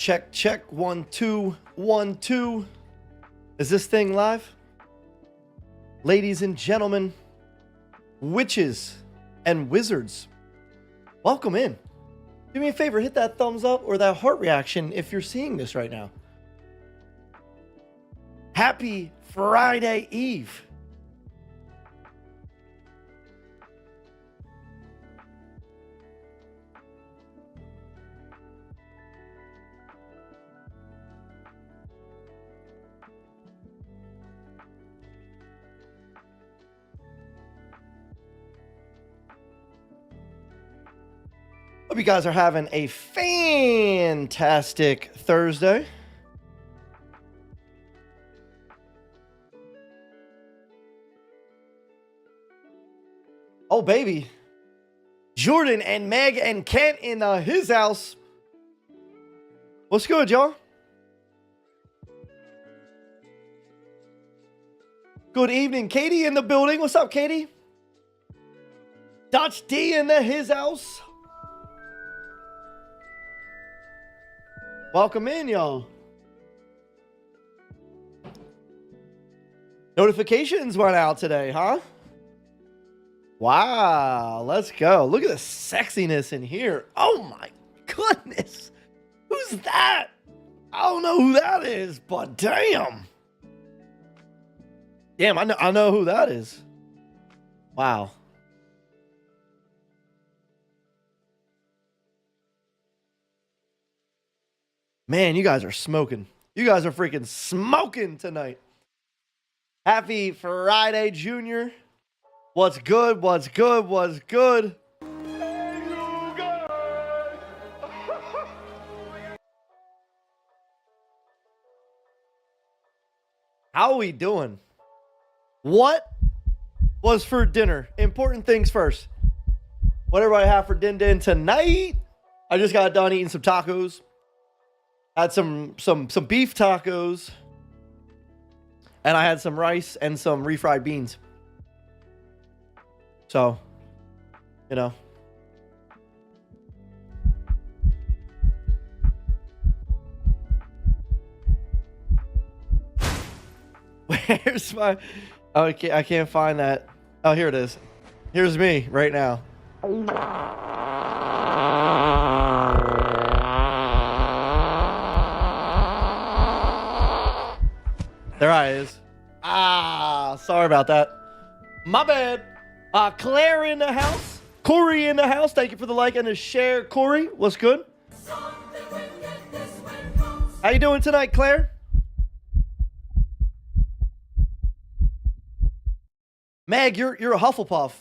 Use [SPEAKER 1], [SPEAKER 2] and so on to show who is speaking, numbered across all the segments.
[SPEAKER 1] Check, check. 1, 2, 1, 2. Is this thing live? Ladies and gentlemen, witches and wizards, welcome in. Do me a favor, hit that thumbs up or that heart reaction if you're seeing this right now. Happy Friday Eve. Hope you guys are having a fantastic Thursday. Oh, baby. Jordan and Meg and Kent in his house. What's good, y'all? Good evening. Katie in the building. What's up, Katie? Dutch D in his house. Welcome in, y'all. Notifications went out today, huh? Wow, let's go. Look at the sexiness in here. Oh my goodness. Who's that? I don't know who that is, but damn. Damn, I know who that is. Wow. Man, you guys are smoking. You guys are freaking smoking tonight. Happy Friday, Junior. What's good? What's good? What's good? Hey, you guys. How are we doing? What was for dinner? Important things first. What everybody have for din tonight? I just got done eating some tacos. Had some beef tacos, and I had some rice and some refried beans. So, you know. Where's my... Okay, I can't find that. Oh, here it is. Here's me right now. There I is. Sorry about that. My bad. Claire in the house. Corey in the house. Thank you for the like and the share. Corey, what's good? How you doing tonight, Claire? Meg, you're a Hufflepuff.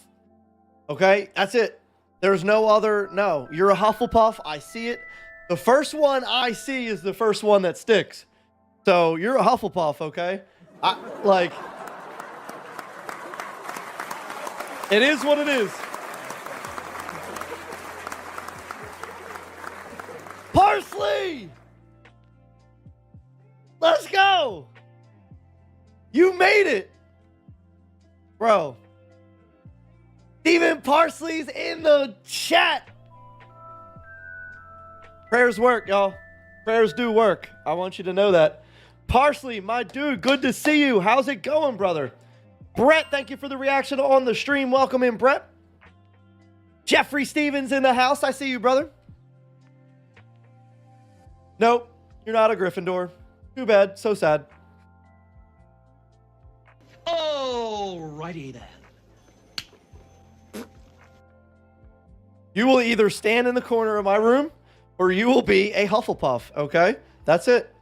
[SPEAKER 1] Okay, that's it. There's no other. No, you're a Hufflepuff. I see it. The first one I see is the first one that sticks. So you're a Hufflepuff, okay? It is what it is. Parsley! Let's go! You made it! Bro. Steven Parsley's in the chat. Prayers work, y'all. Prayers do work. I want you to know that. Parsley, my dude, good to see you. How's it going, brother? Brett, thank you for the reaction on the stream. Welcome in, Brett. Jeffrey Stevens in the house. I see you, brother. Nope, you're not a Gryffindor. Too bad. So sad.
[SPEAKER 2] Alrighty then.
[SPEAKER 1] You will either stand in the corner of my room or you will be a Hufflepuff, okay? That's it.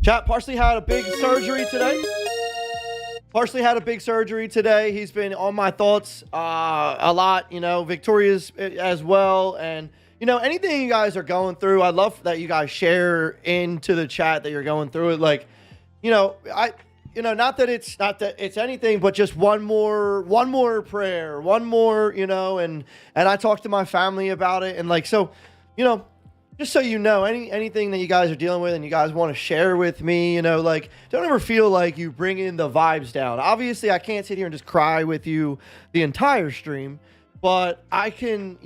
[SPEAKER 1] Chat, Parsley had a big surgery today. Parsley had a big surgery today. He's been on my thoughts a lot, you know, Victoria's as well. And, you know, anything you guys are going through, I love that you guys share into the chat that you're going through it. Like, you know, not that it's anything, but just one more prayer, one more, you know, and I talked to my family about it. And like, so, you know, just so you know, anything that you guys are dealing with and you guys want to share with me, like, don't ever feel like you bring in the vibes down. Obviously, I can't sit here and just cry with you the entire stream, but I can,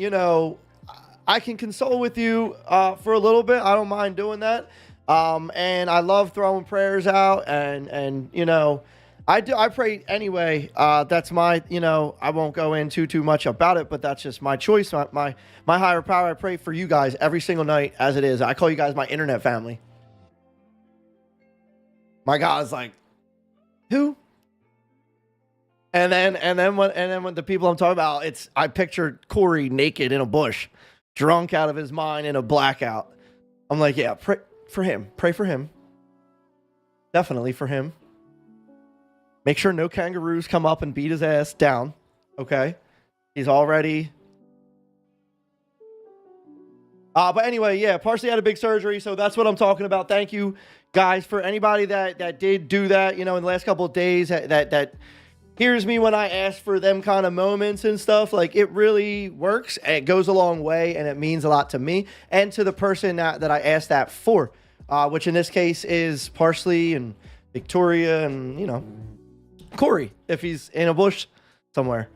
[SPEAKER 1] I can console with you for a little bit. I don't mind doing that. And I love throwing prayers out and I pray anyway. That's my, I won't go into too much about it, but that's just my choice. My higher power. I pray for you guys every single night as it is. I call you guys my internet family. My God's like, who? And then when the people I'm talking about, I pictured Corey naked in a bush, drunk out of his mind in a blackout. I'm like, yeah, pray for him. Pray for him. Definitely for him. Make sure no kangaroos come up and beat his ass down. Okay. He's already. But anyway, yeah, partially had a big surgery. So that's what I'm talking about. Thank you guys for anybody that did do that, in the last couple of days that hears me when I ask for them kind of moments and stuff. Like, it really works. And it goes a long way and it means a lot to me and to the person that I asked that for, which in this case is Parsley and Victoria and, Corey, if he's in a bush somewhere.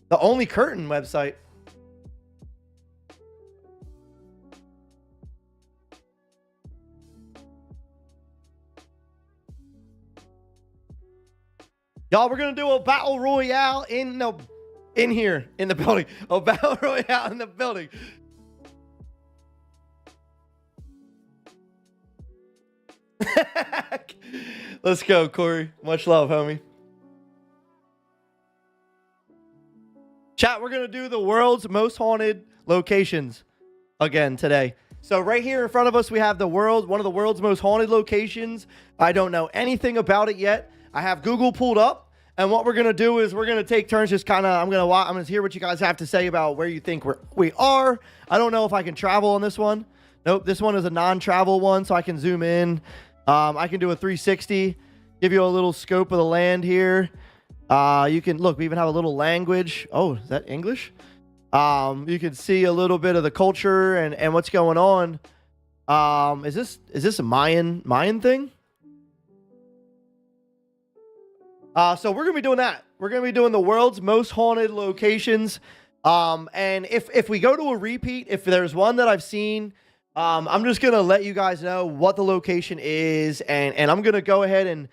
[SPEAKER 1] The Only Curtain website. Y'all, we're going to do a battle royale in the building. A battle royale in the building. Let's go, Corey. Much love, homie. Chat, we're going to do the world's most haunted locations again today. So right here in front of us, we have one of the world's most haunted locations. I don't know anything about it yet. I have Google pulled up. And what we're going to do is we're going to take turns just kind of, I'm going to hear what you guys have to say about where you think we are. I don't know if I can travel on this one. Nope, this one is a non-travel one, so I can zoom in. I can do a 360, give you a little scope of the land here. You can look, we even have a little language. Oh, is that English? You can see a little bit of the culture and what's going on. Is this a Mayan thing? So we're going to be doing that. We're going to be doing the world's most haunted locations. And if we go to a repeat, if there's one that I've seen, I'm just going to let you guys know what the location is. And I'm going to go ahead and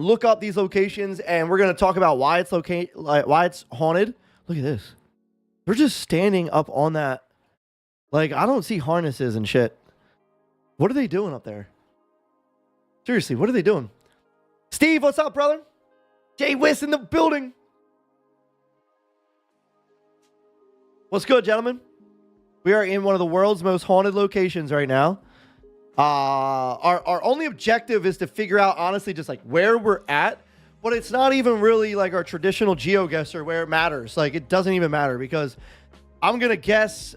[SPEAKER 1] look up these locations, and we're going to talk about why it's why it's haunted. Look at this. They're just standing up on that. Like, I don't see harnesses and shit. What are they doing up there? Seriously, what are they doing? Steve, what's up, brother? Jay Wiss in the building. What's good, gentlemen? We are in one of the world's most haunted locations right now. Our only objective is to figure out, honestly, just like where we're at. But it's not even really like our traditional GeoGuessr where it matters. Like, it doesn't even matter because I'm going to guess.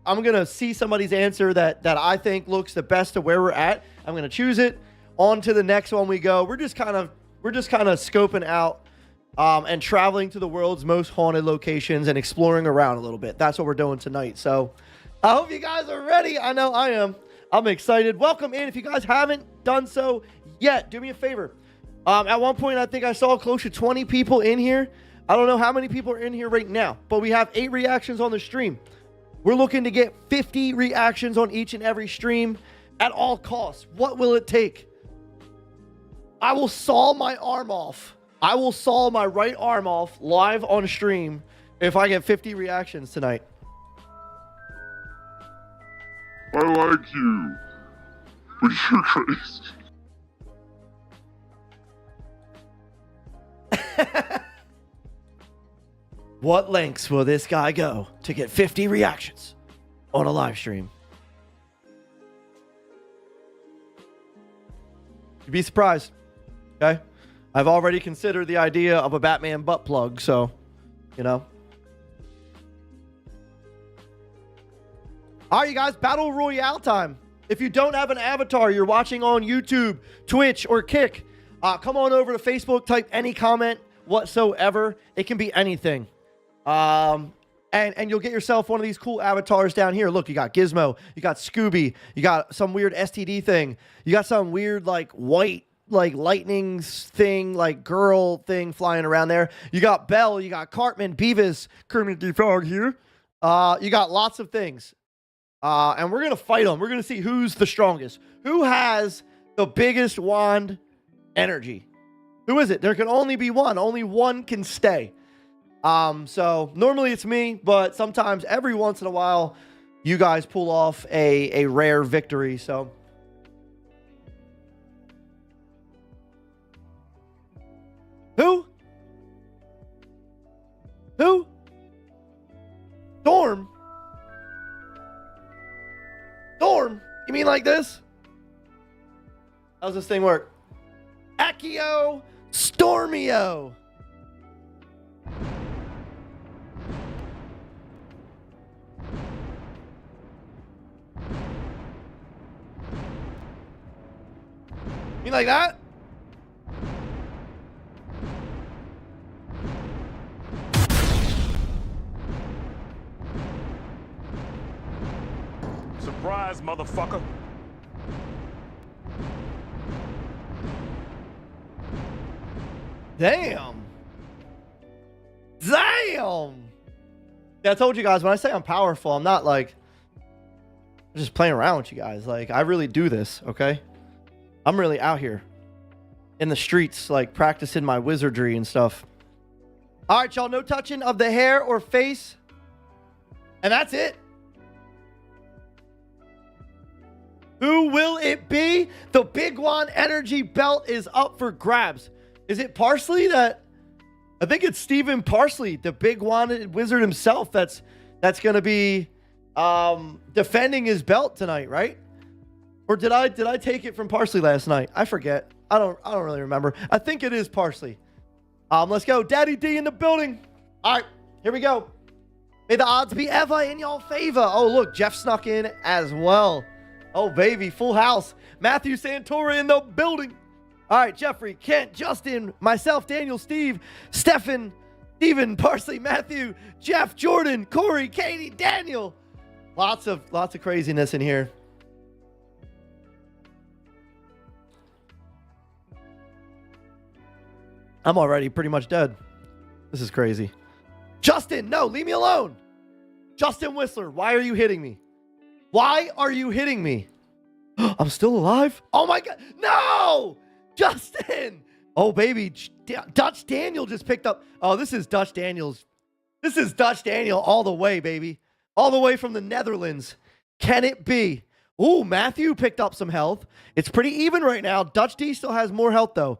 [SPEAKER 1] I'm going to see somebody's answer that I think looks the best to where we're at. I'm going to choose it. On to the next one we go. We're just kind of scoping out and traveling to the world's most haunted locations and exploring around a little bit. That's what we're doing tonight. So I hope you guys are ready. I know I am. I'm excited. Welcome in. If you guys haven't done so yet, do me a favor. At one point, I think I saw close to 20 people in here. I don't know how many people are in here right now, but we have 8 reactions on the stream. We're looking to get 50 reactions on each and every stream at all costs. What will it take? I will saw my arm off. I will saw my right arm off live on stream if I get 50 reactions tonight.
[SPEAKER 2] I like you, but you're crazy.
[SPEAKER 1] What lengths will this guy go to get 50 reactions on a live stream? You'd be surprised. Okay? I've already considered the idea of a Batman butt plug, so, you know. All right, you guys, Battle Royale time. If you don't have an avatar, you're watching on YouTube, Twitch, or Kick, come on over to Facebook, type any comment whatsoever. It can be anything. And you'll get yourself one of these cool avatars down here. Look, you got Gizmo, you got Scooby, you got some weird STD thing, you got some weird like white like lightning thing, like girl thing flying around there. You got Belle, you got Cartman, Beavis, Kermit the Frog here. You got lots of things. And we're going to fight them. We're going to see who's the strongest. Who has the biggest wand energy? Who is it? There can only be one. Only one can stay. So normally it's me, but sometimes every once in a while, you guys pull off a rare victory. So who? Storm? Storm? You mean like this? How's this thing work? Accio Stormio. You like that?
[SPEAKER 3] Surprise, motherfucker.
[SPEAKER 1] Damn. Yeah, I told you guys, when I say I'm powerful, I'm not like I'm just playing around with you guys. Like, I really do this, okay? I'm really out here in the streets, like practicing my wizardry and stuff. All right, y'all, no touching of the hair or face. And that's it. Who will it be? The Big One Energy Belt is up for grabs. Is it Parsley that... I think it's Stephen Parsley, the Big One Wizard himself, that's going to be defending his belt tonight, right? Or did I take it from Parsley last night? I forget. I don't really remember. I think it is Parsley. Let's go. Daddy D in the building. All right, here we go. May the odds be ever in your favor. Oh, look, Jeff snuck in as well. Oh, baby, full house. Matthew Santora in the building. All right, Jeffrey, Kent, Justin, myself, Daniel, Steve, Stefan, Steven, Parsley, Matthew, Jeff, Jordan, Corey, Katie, Daniel. Lots of craziness in here. I'm already pretty much dead. This is crazy. Justin, no, leave me alone. Justin Whistler, why are you hitting me? Why are you hitting me? I'm still alive? Oh my God. No! Justin! Oh, baby. Dutch Daniel just picked up. Oh, this is Dutch Daniels. This is Dutch Daniel all the way, baby. All the way from the Netherlands. Can it be? Ooh, Matthew picked up some health. It's pretty even right now. Dutch D still has more health, though.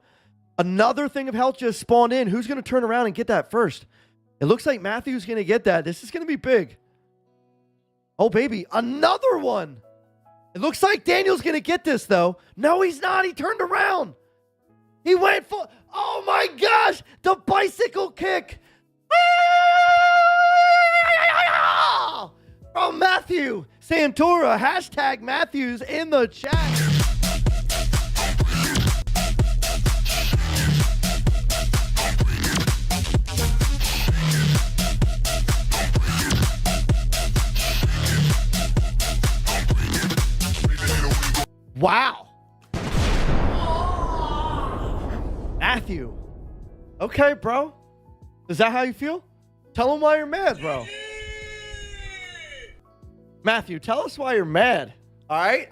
[SPEAKER 1] Another thing of health just spawned in. Who's going to turn around and get that first? It looks like Matthew's going to get that. This is going to be big. Oh, baby. Another one. It looks like Daniel's going to get this, though. No, he's not. He turned around. He went for... Oh, my gosh. The bicycle kick. From Matthew Santora. Hashtag Matthews in the chat. Wow. Matthew. Okay, bro. Is that how you feel? Tell him why you're mad, bro. Matthew, tell us why you're mad. All right?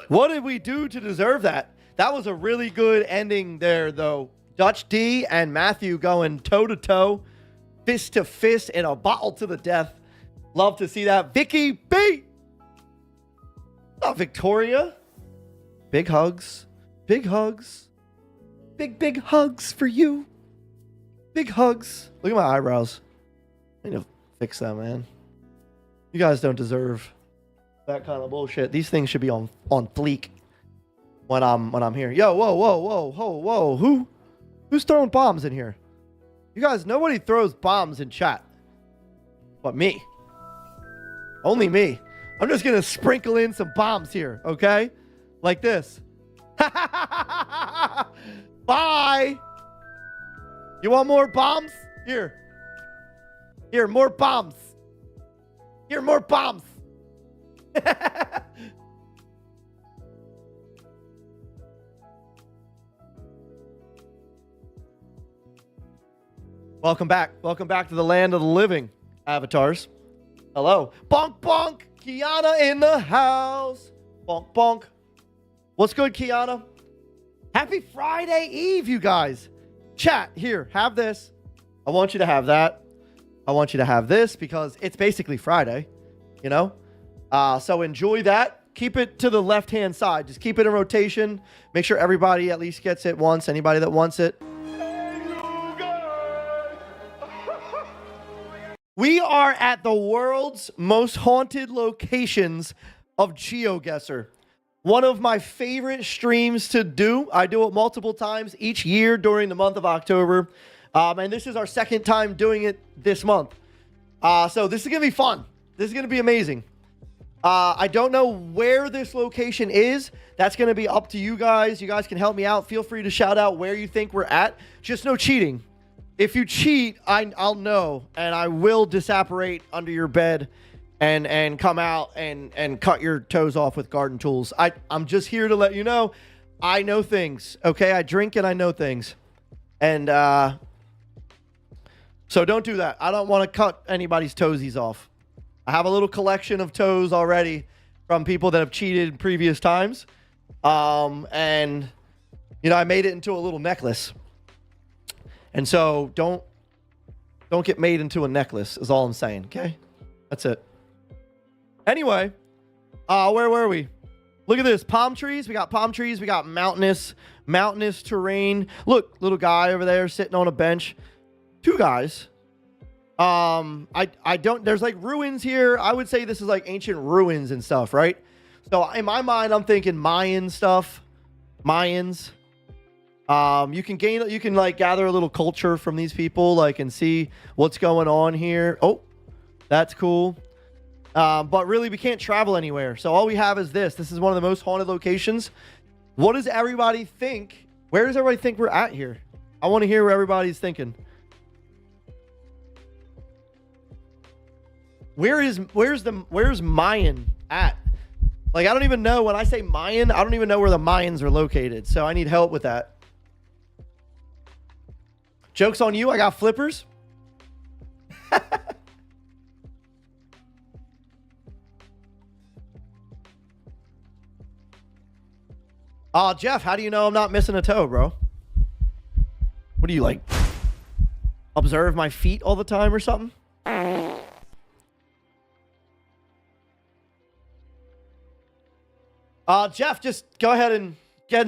[SPEAKER 1] What did we do to deserve that? That was a really good ending there, though. Dutch D and Matthew going toe-to-toe, fist to fist, in a bottle to the death. Love to see that. Vicky B. Oh, Victoria. Big hugs. Big hugs. Big hugs for you. Big hugs. Look at my eyebrows. I need to fix that, man. You guys don't deserve that kind of bullshit. These things should be on fleek when I'm here. Yo, whoa. Who's throwing bombs in here? You guys, nobody throws bombs in chat. But me. Only me. I'm just going to sprinkle in some bombs here, okay? Like this. Bye. You want more bombs? Here. Here, more bombs. Here, more bombs. Welcome back. Welcome back to the land of the living, avatars. Hello. Bonk, bonk. Kiana in the house. Bonk, bonk. What's good, Kiana? Happy Friday Eve, you guys. Chat, here, have this. I want you to have that. I want you to have this because it's basically Friday, you know? So enjoy that. Keep it to the left-hand side. Just keep it in rotation. Make sure everybody at least gets it once. Anybody that wants it. We are at the world's most haunted locations of GeoGuessr. One of my favorite streams to do. I do it multiple times each year during the month of October. And this is our second time doing it this month. So this is going to be fun. This is going to be amazing. I don't know where this location is. That's going to be up to you guys. You guys can help me out. Feel free to shout out where you think we're at. Just no cheating. If you cheat, I'll know, and I will disapparate under your bed and come out and cut your toes off with garden tools. I'm just here to let you know I know things, okay? I drink and I know things. And so don't do that. I don't want to cut anybody's toesies off. I have a little collection of toes already from people that have cheated in previous times. And, you know, I made it into a little necklace. And so don't get made into a necklace is all I'm saying, okay? That's it. Anyway, where were we? Look at this. Palm trees. We got palm trees. We got mountainous terrain. Look, little guy over there sitting on a bench. Two guys. There's like ruins here. I would say this is like ancient ruins and stuff, right? So in my mind, I'm thinking Mayan stuff. Mayans. You can like gather a little culture from these people, like, and see what's going on here. Oh, that's cool. But really we can't travel anywhere. So all we have is this. This is one of the most haunted locations. What does everybody think? Where does everybody think we're at here? I want to hear what everybody's thinking. Where's Mayan at? Like, I don't even know. When I say Mayan, I don't even know where the Mayans are located. So I need help with that. Joke's on you. I got flippers. Jeff, how do you know I'm not missing a toe, bro? What do you, like, observe my feet all the time or something? Jeff, just go ahead and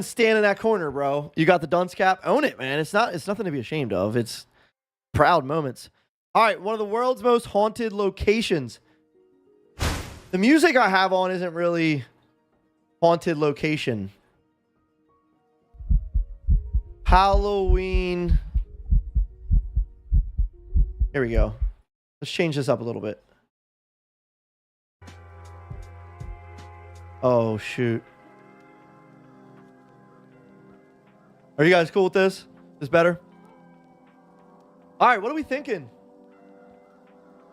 [SPEAKER 1] stand in that corner, bro. You got the dunce cap. Own it, man. It's nothing to be ashamed of. It's proud moments. All right, one of the world's most haunted locations. The music I have on isn't really haunted location. Halloween. Here we go. Let's change this up a little bit. Oh, shoot. Are you guys cool with this? This better? All right, what are we thinking?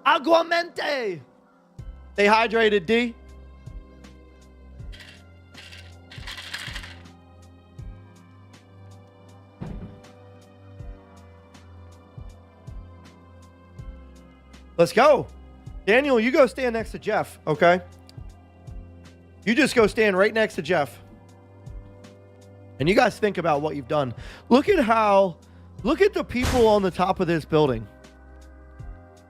[SPEAKER 1] Aguamente. Stay hydrated, D. Let's go. Daniel, you go stand next to Jeff, okay? You just go stand right next to Jeff. And you guys think about what you've done. Look at the people on the top of this building.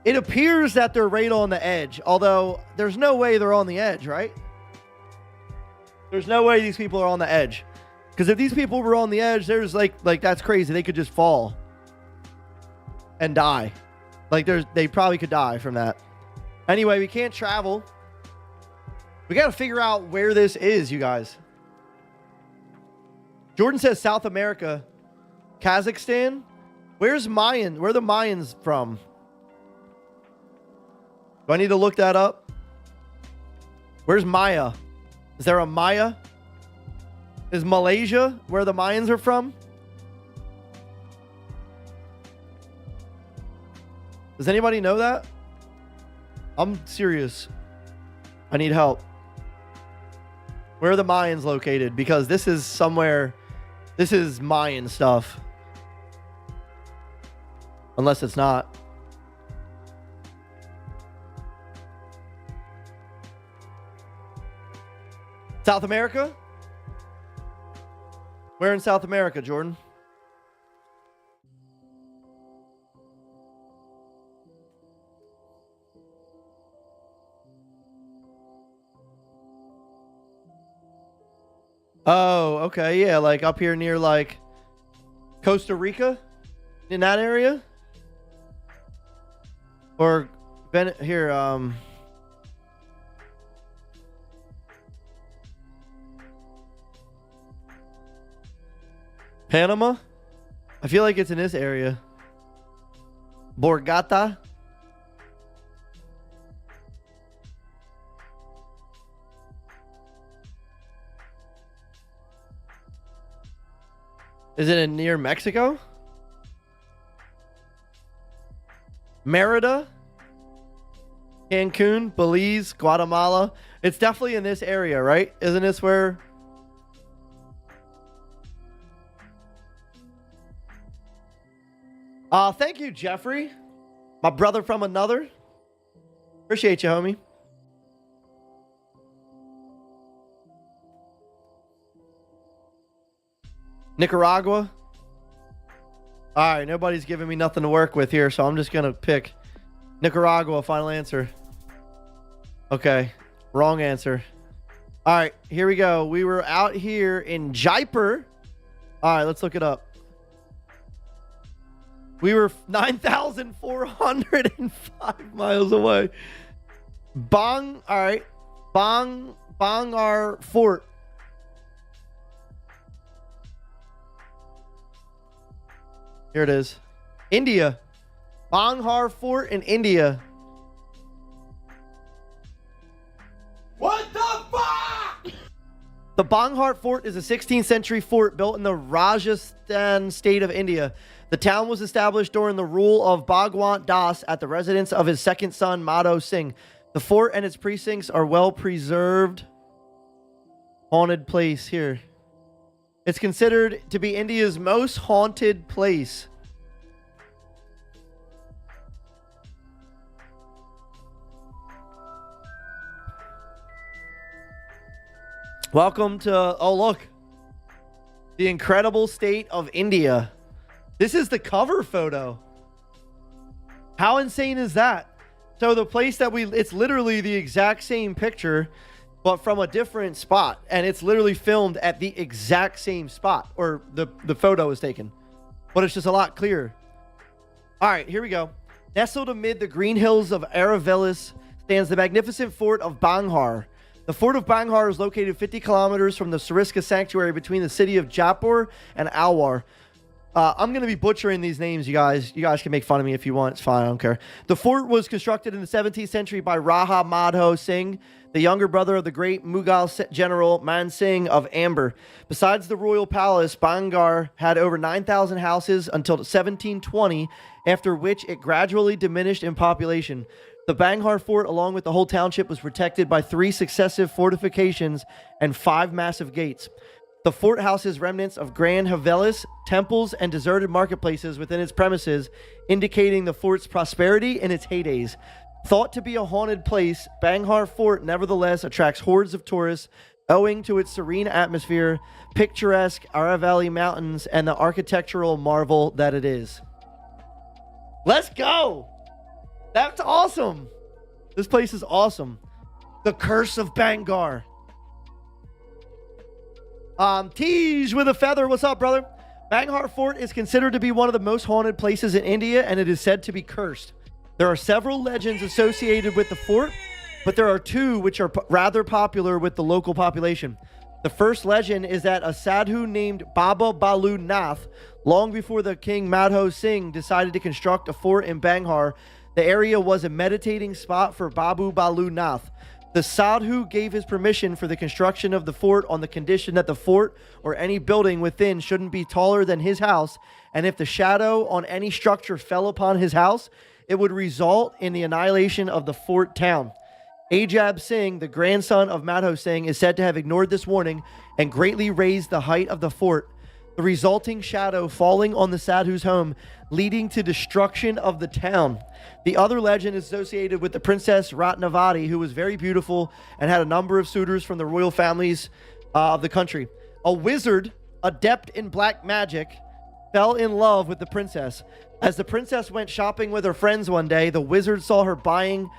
[SPEAKER 1] It appears that they're right on the edge, although there's no way they're on the edge, right? There's no way these people are on the edge. Because if these people were on the edge, there's like that's crazy. They could just fall and die. Like they probably could die from that. Anyway, we can't travel. We got to figure out where this is, you guys. Jordan says South America. Kazakhstan? Where's Mayan? Where are the Mayans from? Do I need to look that up? Where's Maya? Is there a Maya? Is Malaysia where the Mayans are from? Does anybody know that? I'm serious. I need help. Where are the Mayans located? Because this is somewhere. This is Mayan stuff. Unless it's not. South America? Where in South America, Jordan? Oh, okay. Yeah, like up here near like Costa Rica? In that area? Or here, Panama? I feel like it's in this area. Borgata? Is it in near Mexico? Merida? Cancun? Belize? Guatemala? It's definitely in this area, right? Isn't this where... Thank you, Jeffrey. My brother from another. Appreciate you, homie. Nicaragua. All right, nobody's giving me nothing to work with here, so I'm just going to pick Nicaragua, final answer. Okay, wrong answer. All right, here we go. We were out here in Jaipur. All right, let's look it up. We were 9,405 miles away. All right. Bangar Fort. Here it is. India. Bangar Fort in India. What the fuck? The Bangar Fort is a 16th century fort built in the Rajasthan state of India. The town was established during the rule of Bhagwant Das at the residence of his second son, Madho Singh. The fort and its precincts are well preserved. Haunted place here. It's considered to be India's most haunted place. Welcome to, oh look, the incredible state of India. This is the cover photo. How insane is that? So the place that it's literally the exact same picture, but from a different spot. And it's literally filmed at the exact same spot, or the photo is taken. But it's just a lot clearer. All right, here we go. Nestled amid the green hills of Aravallis stands the magnificent fort of Bangar. The fort of Bangar is located 50 kilometers from the Sariska sanctuary between the city of Jaipur and Alwar. I'm going to be butchering these names, you guys. You guys can make fun of me if you want. It's fine. I don't care. The fort was constructed in the 17th century by Raja Madho Singh, the younger brother of the great Mughal general Man Singh of Amber. Besides the royal palace, Bangar had over 9,000 houses until 1720, after which it gradually diminished in population. The Bangar fort, along with the whole township, was protected by 3 successive fortifications and 5 massive gates. The fort houses remnants of grand havelis, temples, and deserted marketplaces within its premises, indicating the fort's prosperity in its heydays. Thought to be a haunted place, Bangar Fort nevertheless attracts hordes of tourists owing to its serene atmosphere, picturesque Aravalli Mountains, and the architectural marvel that it is. Let's go! That's awesome! This place is awesome. The Curse of Bangar. Tej with a feather. What's up, brother? Bangar Fort is considered to be one of the most haunted places in India, and it is said to be cursed. There are several legends associated with the fort, but there are 2 which are rather popular with the local population. The first legend is that a sadhu named Baba Balu Nath, long before the king Madho Singh decided to construct a fort in Bangar, the area was a meditating spot for Babu Balu Nath. The sadhu gave his permission for the construction of the fort on the condition that the fort or any building within shouldn't be taller than his house, and if the shadow on any structure fell upon his house, it would result in the annihilation of the fort town. Ajab Singh, the grandson of Madho Singh, is said to have ignored this warning and greatly raised the height of the fort, the resulting shadow falling on the Sadhu's home, leading to destruction of the town. The other legend is associated with the Princess Ratnavati, who was very beautiful and had a number of suitors from the royal families of the country. A wizard, adept in black magic, fell in love with the princess. As the princess went shopping with her friends one day, the wizard saw her buying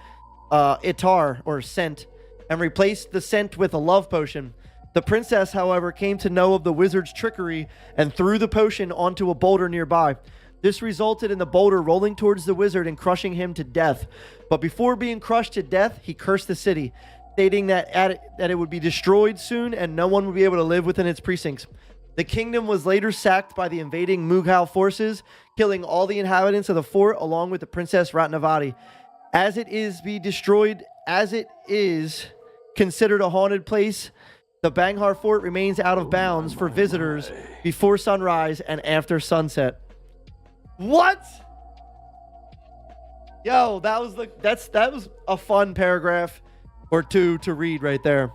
[SPEAKER 1] Itar, or scent, and replaced the scent with a love potion. The princess, however, came to know of the wizard's trickery and threw the potion onto a boulder nearby. This resulted in the boulder rolling towards the wizard and crushing him to death. But before being crushed to death, he cursed the city, stating that it would be destroyed soon and no one would be able to live within its precincts. The kingdom was later sacked by the invading Mughal forces, killing all the inhabitants of the fort along with the Princess Ratnavati. As it is considered a haunted place, the Banghar Fort remains out of bounds for visitors before sunrise and after sunset. What? Yo, that was a fun paragraph or two to read right there.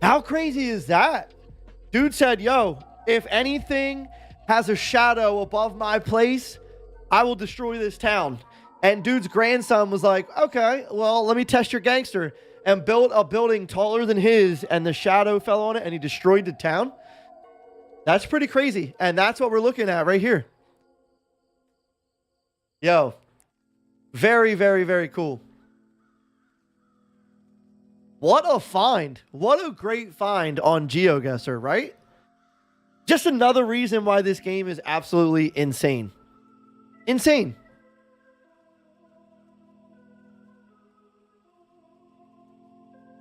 [SPEAKER 1] How crazy is that? Dude said, yo, if anything has a shadow above my place, I will destroy this town. And dude's grandson was like, okay, well, let me test your gangster. And built a building taller than his, and the shadow fell on it, and he destroyed the town. That's pretty crazy. And that's what we're looking at right here. Yo, very, very, very cool. What a find. What a great find on GeoGuessr, right? Just another reason why this game is absolutely insane. Insane.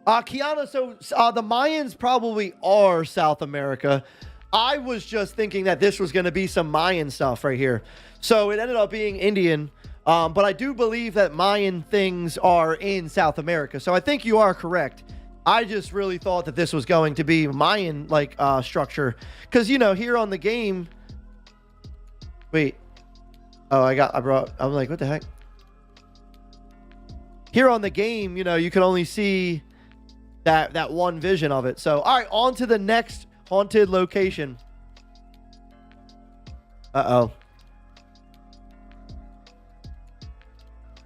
[SPEAKER 1] Kiana, so the Mayans probably are South America. I was just thinking that this was going to be some Mayan stuff right here. So it ended up being Indian. But I do believe that Mayan things are in South America. So I think you are correct. I just really thought that this was going to be Mayan like structure. Because, you know, here on the game. Wait. Oh, I'm like, what the heck? Here on the game, you know, you can only see that one vision of it. So, all right, on to the next haunted location. Uh-oh.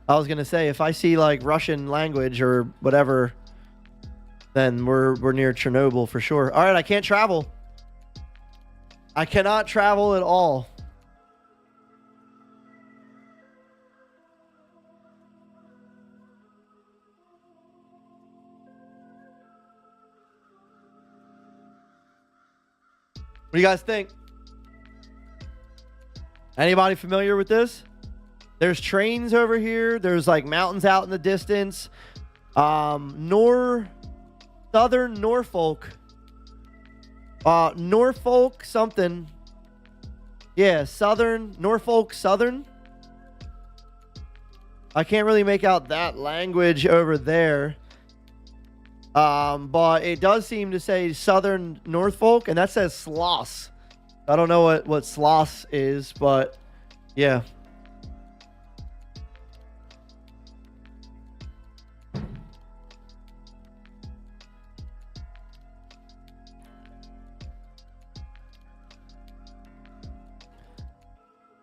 [SPEAKER 1] I was gonna say, if I see like Russian language or whatever, then we're near Chernobyl for sure. All right, I can't travel. I cannot travel at all. What do you guys think? Anybody familiar with this? There's trains over here. There's like mountains out in the distance. Southern Norfolk. Norfolk something. Yeah, Southern Norfolk Southern. I can't really make out that language over there. But it does seem to say Southern Norfolk, and that says Sloss. I don't know what Sloss is, but yeah.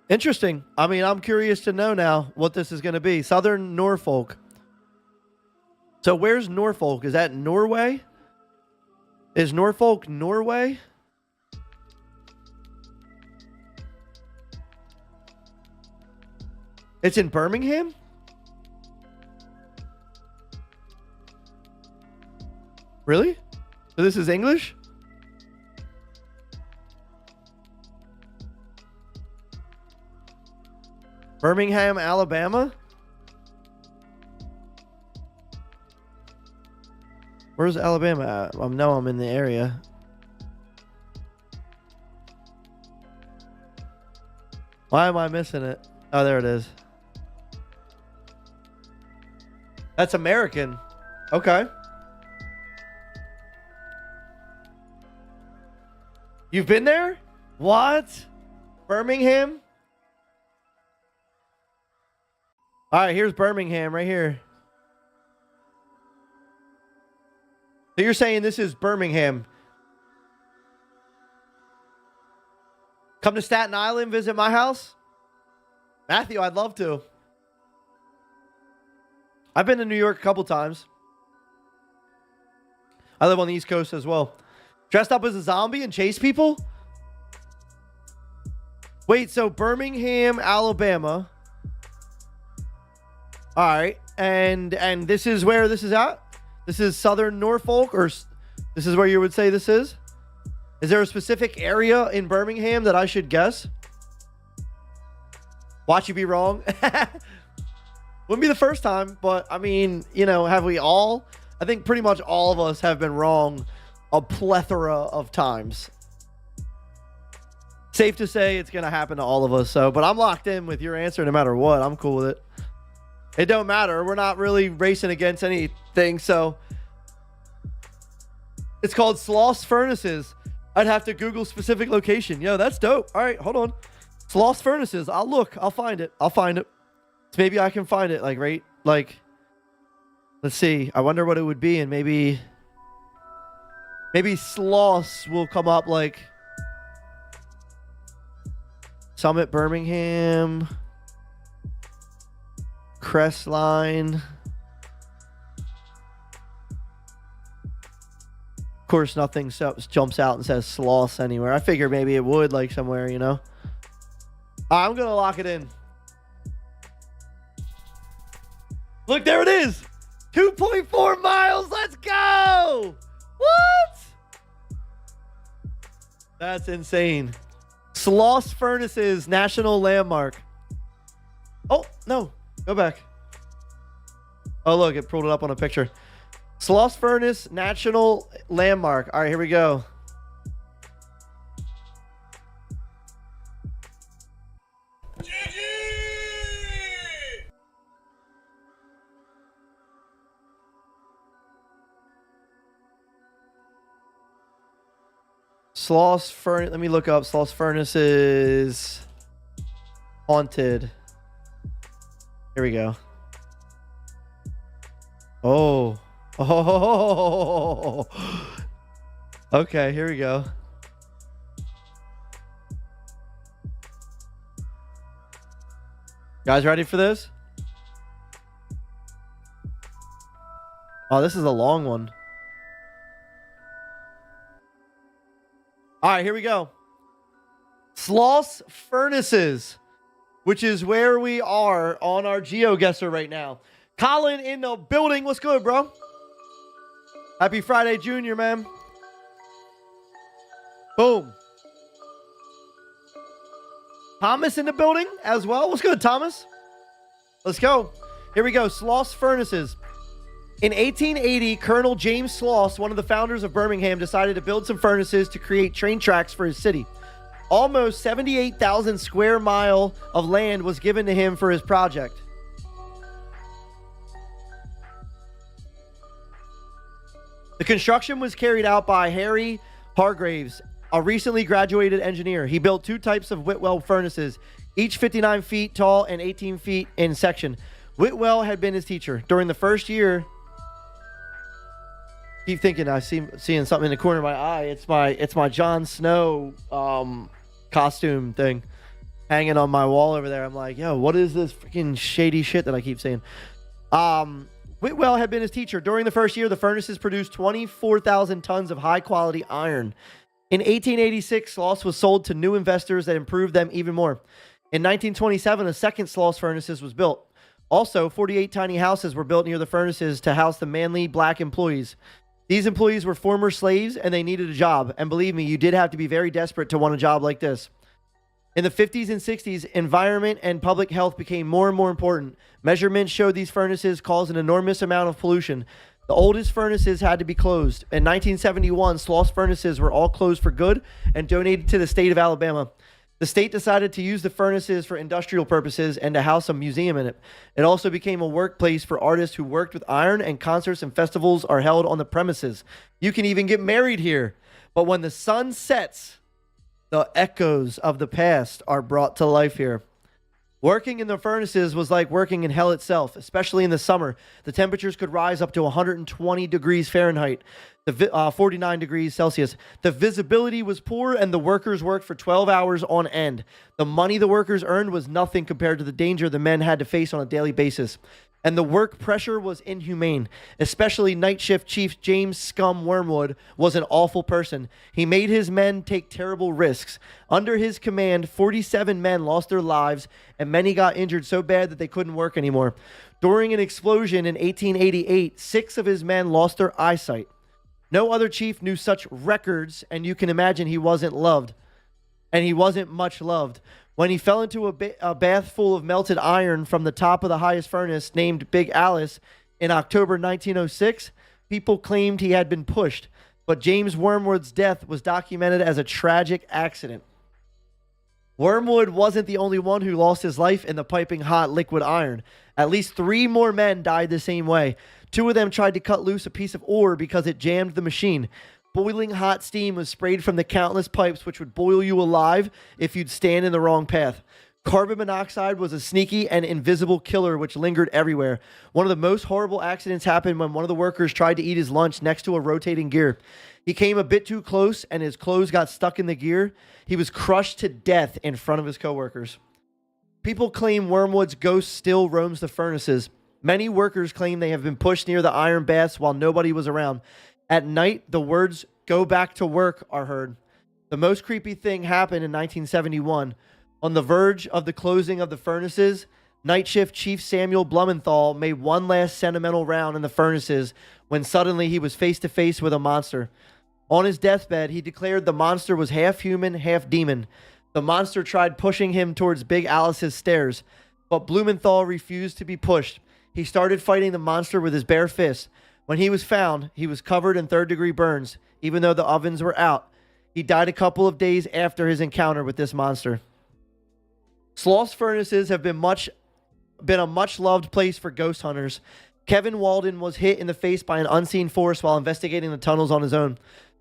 [SPEAKER 1] Interesting. I mean, I'm curious to know now what this is going to be. Southern Norfolk. So where's Norfolk? Is that Norway? Is Norfolk Norway? It's in Birmingham? Really? So this is English? Birmingham, Alabama? Where's Alabama at? I know I'm in the area. Why am I missing it? Oh, there it is. That's American. Okay. You've been there? What? Birmingham? All right, here's Birmingham right here. So you're saying this is Birmingham. Come to Staten Island, visit my house? Matthew, I'd love to. I've been to New York a couple times. I live on the East Coast as well. Dressed up as a zombie and chase people? Wait, so Birmingham, Alabama. All right. And this is where this is at? This is Southern Norfolk, or this is where you would say this is? Is there a specific area in Birmingham that I should guess? Watch you be wrong. Wouldn't be the first time, but I mean, you know, have we all? I think pretty much all of us have been wrong a plethora of times. Safe to say it's going to happen to all of us. So, but I'm locked in with your answer no matter what. I'm cool with it. It don't matter. We're not really racing against anything. So it's called Sloss Furnaces. I'd have to Google specific location. Yo, that's dope. All right, hold on. Sloss Furnaces. I'll look. I'll find it. So maybe I can find it like, let's see. I wonder what it would be. And maybe Sloss will come up like Summit, Birmingham, Crestline. Of course, nothing jumps out and says Sloss anywhere. I figure maybe it would, like somewhere, you know. I'm gonna lock it in. Look, there it is. 2.4 miles. Let's go. What? That's insane. Sloss Furnaces National Landmark. Oh, no. Go back. Oh, look. It pulled it up on a picture. Sloss Furnace National Landmark. All right, here we go. Sloss Furnace. Let me look up Sloss Furnaces Haunted. Here we go. Oh. Okay, here we go. Guys ready for this? Oh, this is a long one. All right, here we go. Sloss Furnaces, which is where we are on our GeoGuessr right now. Colin in the building. What's good, bro? Happy Friday, Junior, man. Boom. Thomas in the building as well. What's good, Thomas? Let's go. Here we go. Sloss Furnaces. In 1880, Colonel James Sloss, one of the founders of Birmingham, decided to build some furnaces to create train tracks for his city. Almost 78,000 square mile of land was given to him for his project. The construction was carried out by Harry Hargraves, a recently graduated engineer. He built two types of Whitwell furnaces, each 59 feet tall and 18 feet in section. Whitwell had been his teacher. During the first year, keep thinking I seeing something in the corner of my eye. It's my Jon Snow costume thing hanging on my wall over there. I'm like, yo, what is this freaking shady shit that I keep saying? Whitwell had been his teacher. During the first year, the furnaces produced 24,000 tons of high-quality iron. In 1886, Sloss was sold to new investors that improved them even more. In 1927, a second Sloss furnaces was built. Also, 48 tiny houses were built near the furnaces to house the manly black employees. These employees were former slaves, and they needed a job. And believe me, you did have to be very desperate to want a job like this. In the 50s and 60s, environment and public health became more and more important. Measurements showed these furnaces caused an enormous amount of pollution. The oldest furnaces had to be closed. In 1971, Sloss furnaces were all closed for good and donated to the state of Alabama. The state decided to use the furnaces for industrial purposes and to house a museum in it. It also became a workplace for artists who worked with iron, and concerts and festivals are held on the premises. You can even get married here. But when the sun sets, the echoes of the past are brought to life here. Working in the furnaces was like working in hell itself, especially in the summer. The temperatures could rise up to 120 degrees Fahrenheit, 49 degrees Celsius. The visibility was poor, and the workers worked for 12 hours on end. The money the workers earned was nothing compared to the danger the men had to face on a daily basis. And the work pressure was inhumane. Especially night shift chief James Scum Wormwood was an awful person. He made his men take terrible risks. Under his command, 47 men lost their lives, and many got injured so bad that they couldn't work anymore. During an explosion in 1888, 6 of his men lost their eyesight. No other chief knew such records, and you can imagine he wasn't loved. And he wasn't much loved. When he fell into a bath full of melted iron from the top of the highest furnace named Big Alice in October 1906, people claimed he had been pushed, but James Wormwood's death was documented as a tragic accident. Wormwood wasn't the only one who lost his life in the piping hot liquid iron. At least 3 more men died the same way. 2 of them tried to cut loose a piece of ore because it jammed the machine. Boiling hot steam was sprayed from the countless pipes, which would boil you alive if you'd stand in the wrong path. Carbon monoxide was a sneaky and invisible killer which lingered everywhere. One of the most horrible accidents happened when one of the workers tried to eat his lunch next to a rotating gear. He came a bit too close and his clothes got stuck in the gear. He was crushed to death in front of his coworkers. People claim Wormwood's ghost still roams the furnaces. Many workers claim they have been pushed near the iron baths while nobody was around. At night, the words, "Go back to work," are heard. The most creepy thing happened in 1971. On the verge of the closing of the furnaces, night shift chief Samuel Blumenthal made one last sentimental round in the furnaces when suddenly he was face to face with a monster. On his deathbed, he declared the monster was half human, half demon. The monster tried pushing him towards Big Alice's stairs, but Blumenthal refused to be pushed. He started fighting the monster with his bare fists. When he was found, he was covered in third-degree burns, even though the ovens were out. He died a couple of days after his encounter with this monster. Sloss furnaces have been a much-loved place for ghost hunters. Kevin Walden was hit in the face by an unseen force while investigating the tunnels on his own.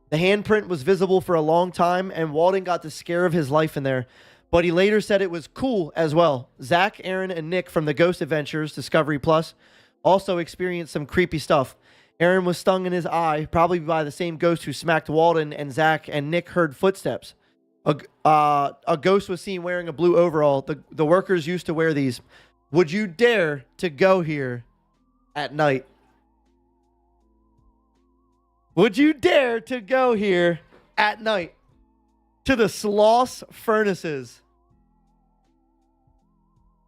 [SPEAKER 1] The handprint was visible for a long time, and Walden got the scare of his life in there. But he later said it was cool as well. Zach, Aaron, and Nick from the Ghost Adventures, Discovery Plus, also experienced some creepy stuff. Aaron was stung in his eye, probably by the same ghost who smacked Walden, and Zach and Nick heard footsteps. A ghost was seen wearing a blue overall. The workers used to wear these. Would you dare to go here at night? Would you dare to go here at night to the Sloss furnaces?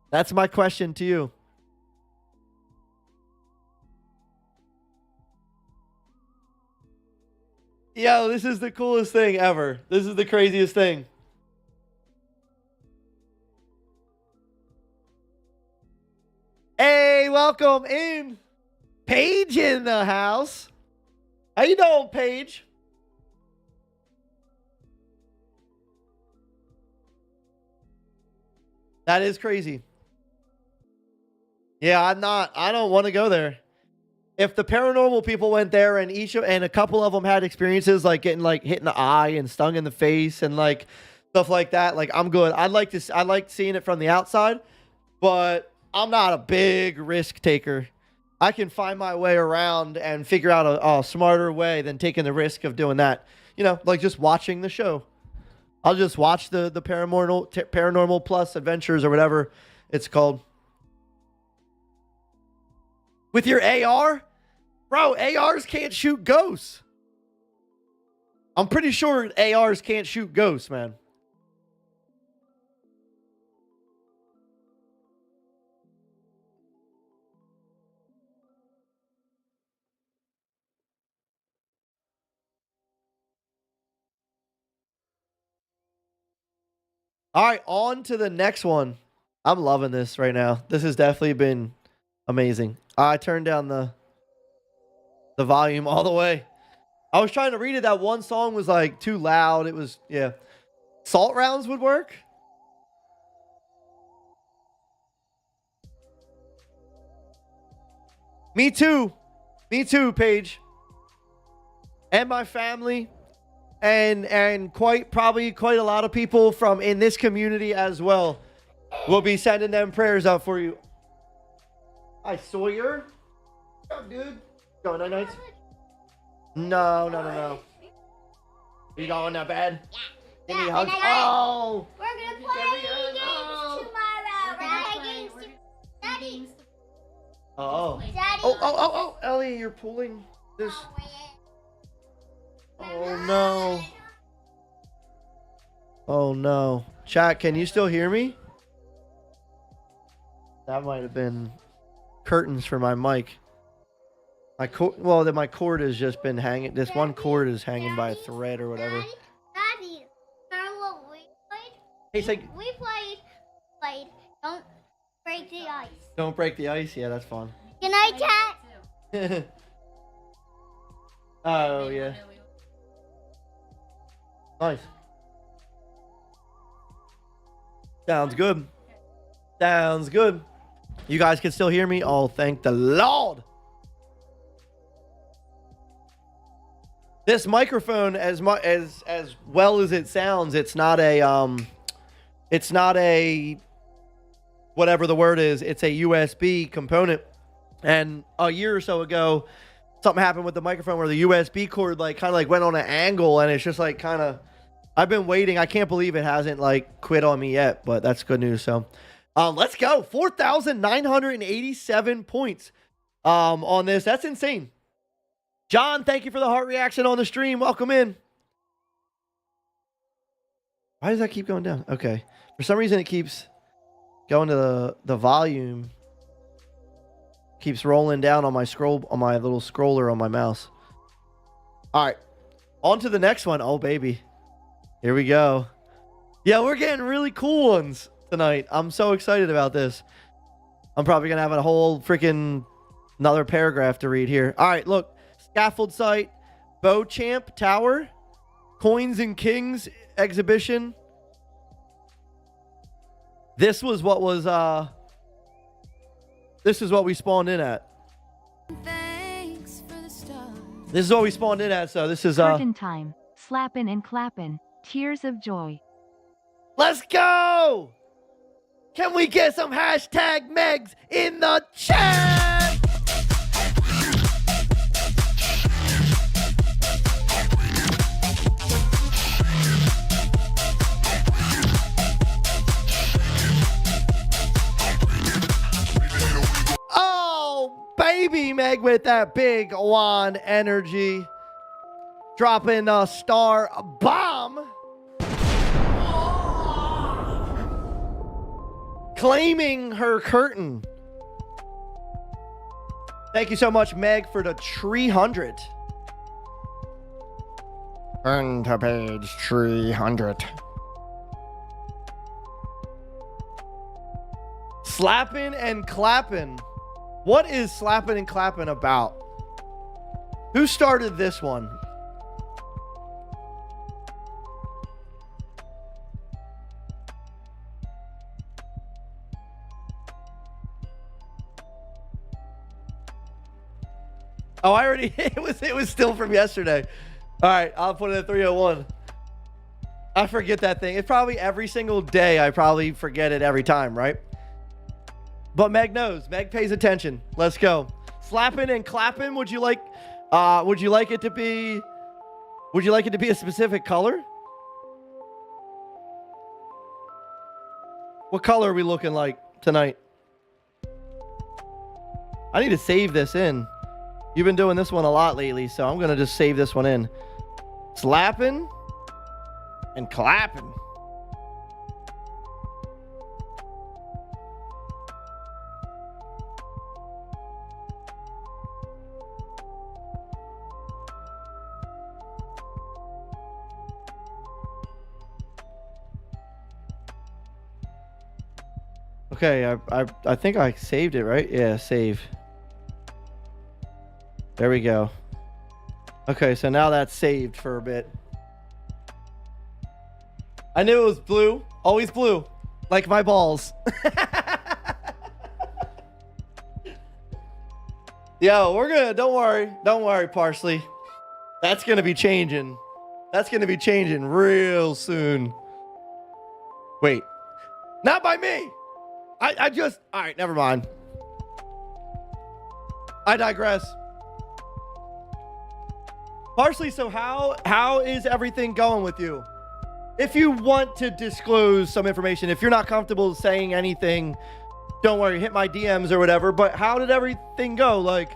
[SPEAKER 1] That's my question to you. Yo, this is the coolest thing ever. This is the craziest thing. Hey, welcome in. Paige in the house. How you doing, Paige? That is crazy. Yeah, I don't want to go there. If the paranormal people went there and a couple of them had experiences like getting like hit in the eye and stung in the face and like stuff like that, like I'm good. I like seeing it from the outside, but I'm not a big risk taker. I can find my way around and figure out a smarter way than taking the risk of doing that. You know, like just watching the show. I'll just watch the paranormal plus adventures or whatever it's called. With your AR? Bro, ARs can't shoot ghosts. I'm pretty sure ARs can't shoot ghosts, man. All right, on to the next one. I'm loving this right now. This has definitely been amazing. I turned down the volume all the way. I was trying to read it. That one song was like too loud. It was, yeah. Salt rounds would work. Me too. Me too, Paige. And my family. And probably quite a lot of people from in this community as well. We'll be sending them prayers up for you. Hi, Sawyer. What's up, dude? Going night nights? No. You going to bed? Give me a hug. Oh!
[SPEAKER 3] We're gonna play games tomorrow. We're playing games. Daddy.
[SPEAKER 1] Oh.
[SPEAKER 3] Daddy.
[SPEAKER 1] Oh, Ellie, you're pulling this. Oh, no. Oh, no. Chat, can you still hear me? That might have been curtains for my mic. My cord has just been hanging. This one cord is hanging by a thread or whatever.
[SPEAKER 3] Daddy, remember what we played?
[SPEAKER 1] Hey, say,
[SPEAKER 3] We played Don't Break the Ice.
[SPEAKER 1] don't break the ice. Yeah, that's fun.
[SPEAKER 3] Good night, Cat.
[SPEAKER 1] Oh, yeah. Nice. Sounds good. Sounds good. You guys can still hear me? Oh, thank the Lord. This microphone, as well as it sounds, it's not a whatever the word is. It's a USB component. And a year or so ago, something happened with the microphone where the USB cord kind of went on an angle, and it's just I've been waiting. I can't believe it hasn't quit on me yet, but that's good news. So let's go. 4,987 points on this. That's insane. John, thank you for the heart reaction on the stream. Welcome in. Why does that keep going down? Okay. For some reason, it keeps going to the volume. Keeps rolling down on my little scroller on my mouse. All right. On to the next one. Oh, baby. Here we go. Yeah, we're getting really cool ones tonight. I'm so excited about this. I'm probably going to have a whole freaking another paragraph to read here. All right, look. Scaffold site, Beauchamp Tower, Coins and Kings exhibition. This is what we spawned in at.
[SPEAKER 4] Thanks for the stars.
[SPEAKER 1] This is what we spawned in at, so this is
[SPEAKER 5] Curtain time, slappin' and clappin', tears of joy.
[SPEAKER 1] Let's go! Can we get some hashtag Megs in the chat? Baby Meg with that big wand energy. Dropping a star bomb. Claiming her curtain. Thank you so much, Meg, for the 300. Turn to page 300. Slapping and clapping. What is slapping and clapping about? Who started this one? Oh, I already it was still from yesterday. All right, I'll put it at 301. I forget that thing. It's probably every single day. I probably forget it every time, right? But Meg knows. Meg pays attention. Let's go. Slapping and clapping. Would you like it to be a specific color? What color are we looking like tonight? I need to save this in. You've been doing this one a lot lately, so I'm going to just save this one in. Slapping and clapping. Okay, I think I saved it, right? Yeah, save. There we go. Okay, so now that's saved for a bit. I knew it was blue. Always blue. Like my balls. Yo, we're gonna, don't worry, Parsley. That's gonna be changing. That's gonna be changing real soon. Wait. Not by me. All right, never mind. I digress. Parsley, so how is everything going with you? If you want to disclose some information, if you're not comfortable saying anything, don't worry, hit my DMs or whatever. But how did everything go? Like,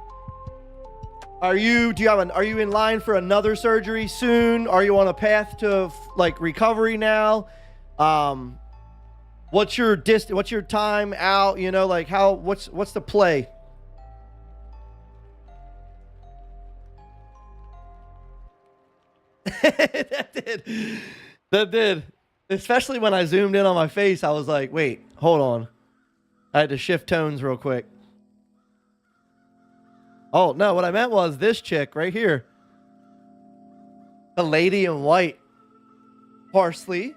[SPEAKER 1] are you in line for another surgery soon? Are you on a path to like recovery now? What's your time out? You know, like what's the play? That did. Especially when I zoomed in on my face, I was like, wait, hold on. I had to shift tones real quick. Oh, no, what I meant was this chick right here. The lady in white. Parsley.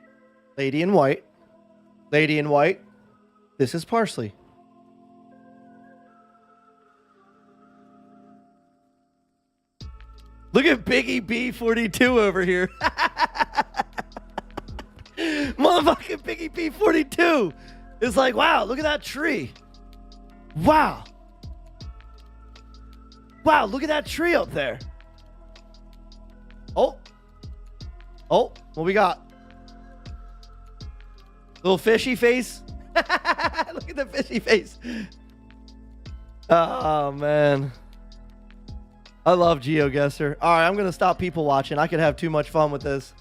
[SPEAKER 1] Lady in white. Lady in white. This is Parsley. Look at Biggie B42 over here. Motherfucking Biggie B42 is like, wow, look at that tree. Wow. Wow, look at that tree up there. Oh, what we got? Little fishy face. Look at the fishy face. Oh, man. I love GeoGuessr. All right, I'm going to stop people watching. I could have too much fun with this.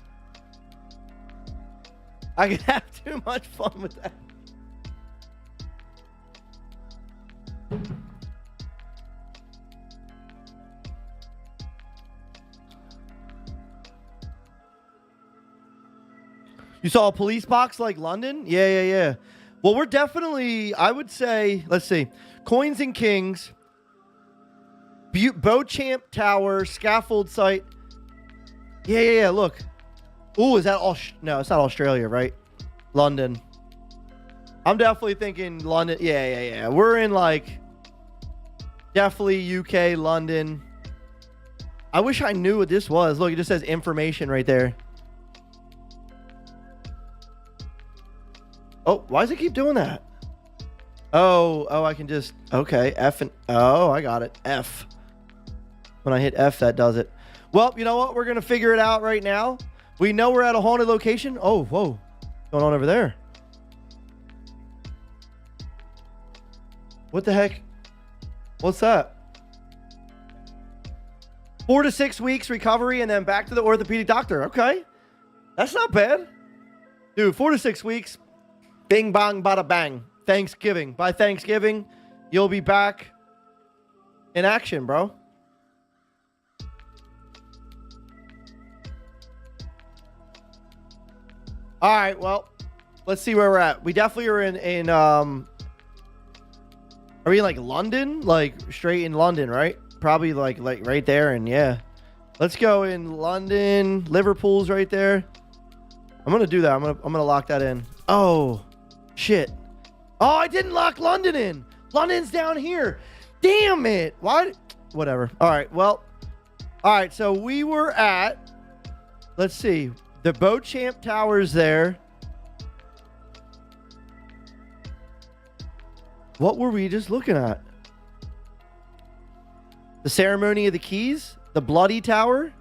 [SPEAKER 1] I could have too much fun with that. You saw a police box like London? Yeah. Well, we're definitely, I would say, let's see. Coins and Kings. Beauchamp Tower, scaffold site. Yeah. Look. Ooh, is that no, it's not Australia, right? London. I'm definitely thinking London. Yeah. We're in like definitely UK, London. I wish I knew what this was. Look, it just says information right there. Oh, why does it keep doing that? Oh, I can just, okay, F and, oh, I got it, F. When I hit F, that does it. Well, you know what? We're going to figure it out right now. We know we're at a haunted location. Oh, whoa. What's going on over there? What the heck? What's that? 4 to 6 weeks recovery and then back to the orthopedic doctor. Okay. That's not bad. Dude, 4 to 6 weeks. Bing, bang, bada, bang. Thanksgiving. By Thanksgiving, you'll be back in action, bro. All right, well, let's see where we're at. We definitely are in are we in like London? Like straight in London, right? Probably like right there, and yeah. Let's go in London. Liverpool's right there. I'm gonna do that. I'm gonna lock that in. Oh, shit. Oh, I didn't lock London in. London's down here. Damn it. Why? Whatever. All right. Well. All right. So we were at. Let's see. The Beauchamp Tower's there. What were we just looking at? The Ceremony of the Keys? The Bloody Tower?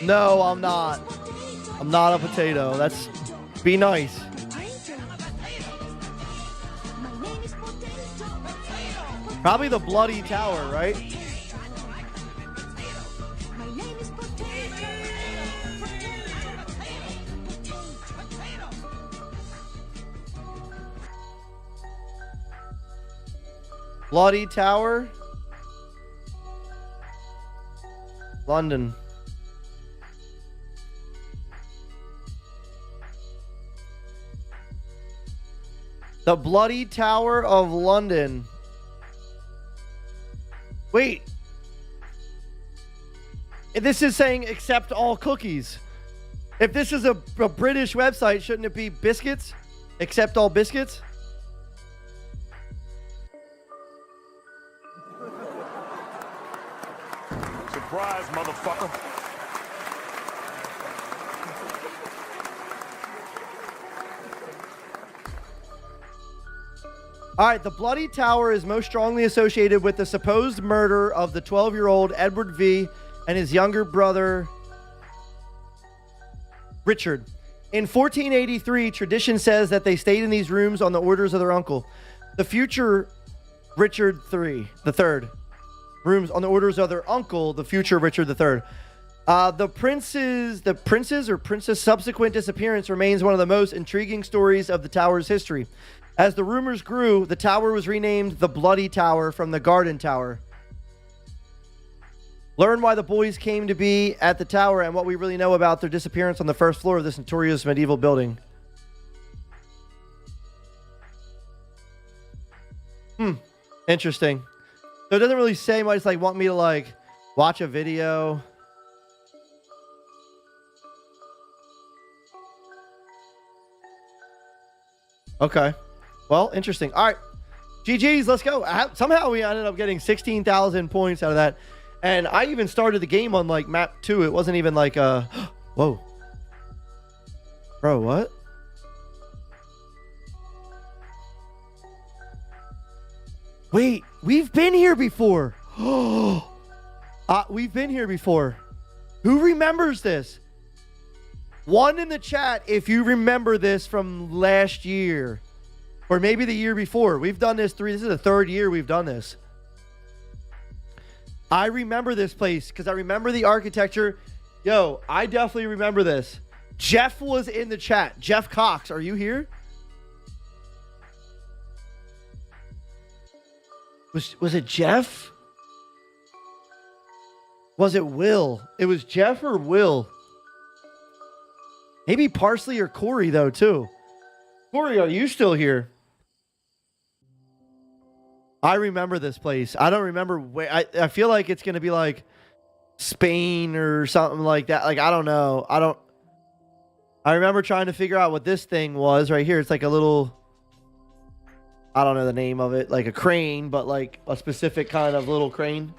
[SPEAKER 1] No, I'm not. I'm not a potato. That's... Be nice. Probably the Bloody Tower, right? Bloody Tower. London. The Bloody Tower of London. Wait. This is saying accept all cookies. If this is a British website, shouldn't it be biscuits? Accept all biscuits?
[SPEAKER 2] Surprise, motherfucker.
[SPEAKER 1] All right, the Bloody Tower is most strongly associated with the supposed murder of the 12-year-old Edward V. and his younger brother, Richard. In 1483, tradition says that they stayed in these rooms on the orders of their uncle, the future Richard III, the third. Rooms on the orders of their uncle, the future Richard III. The prince's or princess' subsequent disappearance remains one of the most intriguing stories of the tower's history. As the rumors grew, the tower was renamed the Bloody Tower from the Garden Tower. Learn why the boys came to be at the tower and what we really know about their disappearance on the first floor of this notorious medieval building. Interesting. So it doesn't really say much. It's like want me to like watch a video. Okay. Well, interesting. All right. GG's, let's go. Somehow we ended up getting 16,000 points out of that. And I even started the game on like map 2. It wasn't even like whoa. Bro, what? Wait, we've been here before. We've been here before. Who remembers this? One in the chat if you remember this from last year. Or maybe the year before. We've done this this is the third year we've done this. I remember this place because I remember the architecture. Yo, I definitely remember this. Jeff was in the chat. Jeff Cox, are you here? Was it Jeff? Was it Will? It was Jeff or Will. Maybe Parsley or Corey, though, too. Corey, are you still here? I remember this place. I don't remember where. I feel like it's going to be like Spain or something like that. Like, I don't know. I remember trying to figure out what this thing was right here. It's like a little, I don't know the name of it, like a crane, but like a specific kind of little crane.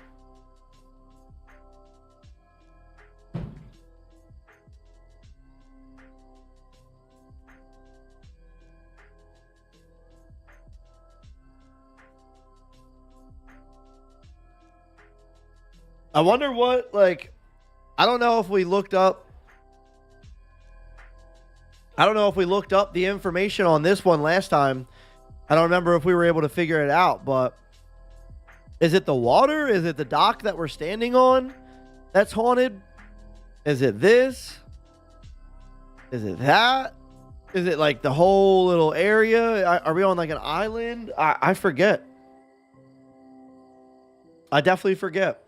[SPEAKER 1] I wonder what, like, I don't know if we looked up the information on this one last time. I don't remember if we were able to figure it out, but is it the water? Is it the dock that we're standing on that's haunted? Is it this? Is it that? Is it like the whole little area? Are we on like an island? I forget. I definitely forget.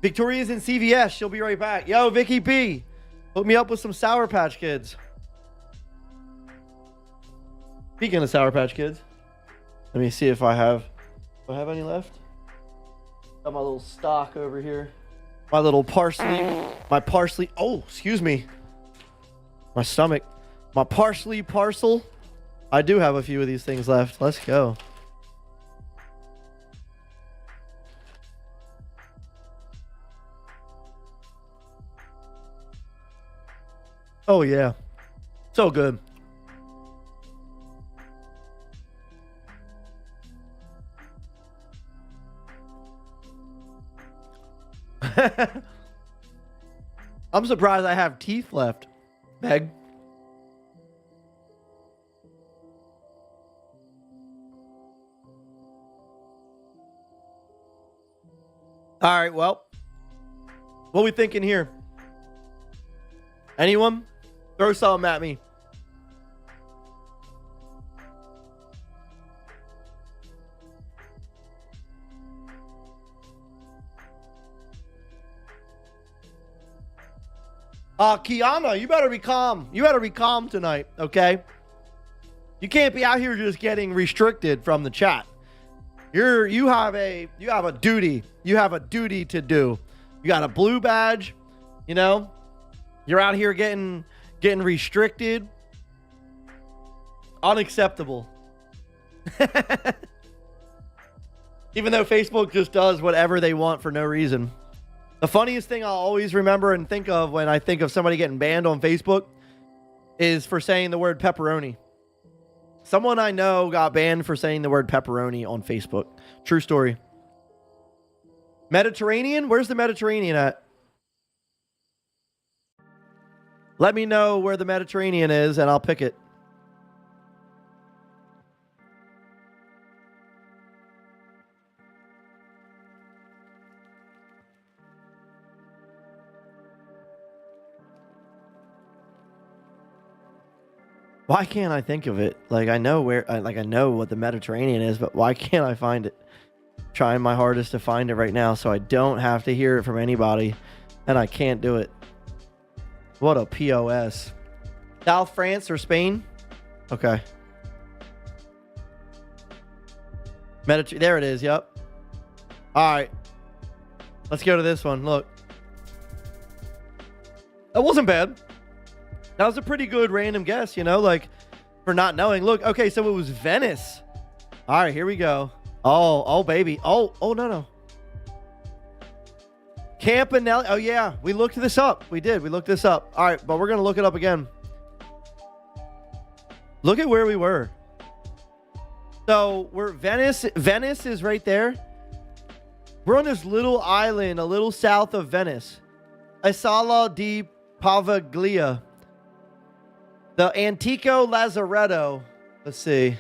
[SPEAKER 1] Victoria's in CVS. She'll be right back. Yo, Vicky P. Hook me up with some Sour Patch Kids. Speaking of Sour Patch Kids, let me see if I have any left. Got my little stock over here. My little parsley. My parsley. Oh, excuse me. My stomach. My parsley parcel. I do have a few of these things left. Let's go. Oh, yeah. So good. I'm surprised I have teeth left, Meg. All right, well, what are we thinking here? Anyone? Throw something at me. Kiana, you better be calm. You better be calm tonight, okay? You can't be out here just getting restricted from the chat. You have a duty. You have a duty to do. You got a blue badge, you know? You're out here getting restricted. Unacceptable. Even though Facebook just does whatever they want for no reason. The funniest thing I'll always remember and think of when I think of somebody getting banned on Facebook is for saying the word pepperoni. Someone I know got banned for saying the word pepperoni on Facebook. True story. Mediterranean? Where's the Mediterranean at? Let me know where the Mediterranean is and I'll pick it. Why can't I think of it? Like I know what the Mediterranean is, but why can't I find it? Trying my hardest to find it right now so I don't have to hear it from anybody, and I can't do it. What a POS. South France or Spain? Okay. There it is, yep. All right. Let's go to this one. Look. That wasn't bad. That was a pretty good random guess, you know, like for not knowing. Look, okay, so it was Venice. All right, here we go. Oh, baby. Oh, no. Campanelli. Oh, yeah, we looked this up. We did. We looked this up. All right, but we're going to look it up again. Look at where we were. So we're Venice. Venice is right there. We're on this little island, a little south of Venice. Isola di Pavaglia. The Antico Lazaretto. Let's see.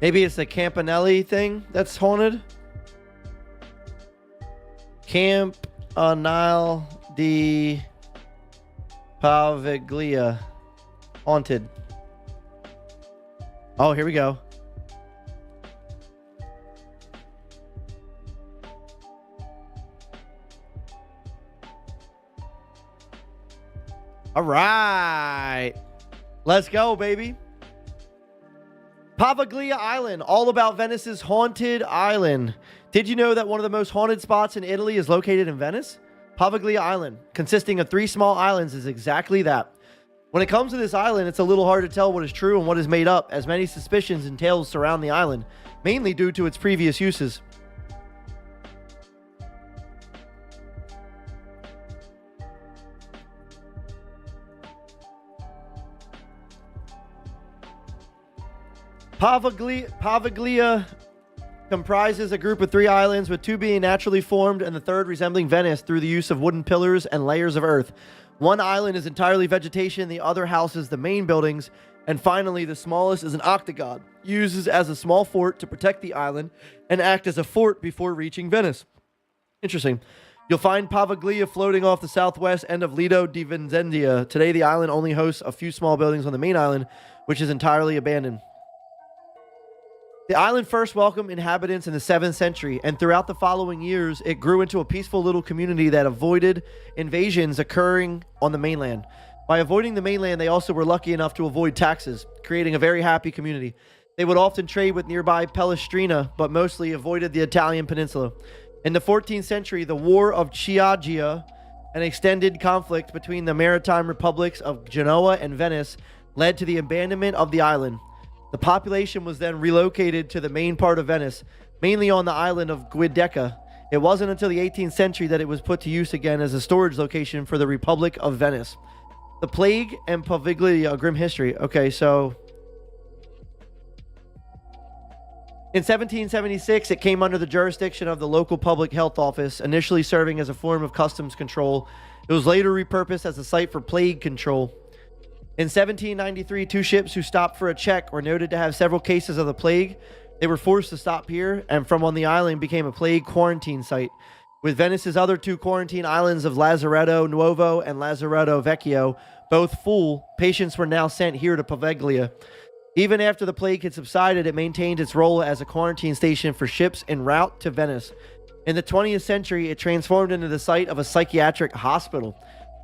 [SPEAKER 1] Maybe it's the Campanelli thing that's haunted. Campanile di Pavaglia. Haunted. Oh, here we go. All right. Let's go, baby. Pavaglia Island, all about Venice's haunted island. Did you know that one of the most haunted spots in Italy is located in Venice? Pavaglia Island, consisting of 3 small islands, is exactly that. When it comes to this island, it's a little hard to tell what is true and what is made up, as many suspicions and tales surround the island, mainly due to its previous uses. Pavaglia comprises a group of 3 islands, with 2 being naturally formed and the 3rd resembling Venice through the use of wooden pillars and layers of earth. One island is entirely vegetation, the other houses the main buildings, and finally the smallest is an octagon, used as a small fort to protect the island and act as a fort before reaching Venice. Interesting. You'll find Pavaglia floating off the southwest end of Lido di Vincendia. Today the island only hosts a few small buildings on the main island, which is entirely abandoned. The island first welcomed inhabitants in the 7th century, and throughout the following years, it grew into a peaceful little community that avoided invasions occurring on the mainland. By avoiding the mainland, they also were lucky enough to avoid taxes, creating a very happy community. They would often trade with nearby Palestrina, but mostly avoided the Italian peninsula. In the 14th century, the War of Chioggia, an extended conflict between the maritime republics of Genoa and Venice, led to the abandonment of the island. The population was then relocated to the main part of Venice, mainly on the island of Giudecca. It wasn't until the 18th century that it was put to use again as a storage location for the Republic of Venice. The Plague and Pavaglia, a grim history. Okay, so in 1776, it came under the jurisdiction of the local public health office, initially serving as a form of customs control. It was later repurposed as a site for plague control. In 1793, 2 ships who stopped for a check were noted to have several cases of the plague. They were forced to stop here, and from on the island became a plague quarantine site. With Venice's other 2 quarantine islands of Lazaretto Nuovo and Lazaretto Vecchio both full, patients were now sent here to Pavaglia. Even after the plague had subsided, it maintained its role as a quarantine station for ships en route to Venice. In the 20th century, it transformed into the site of a psychiatric hospital.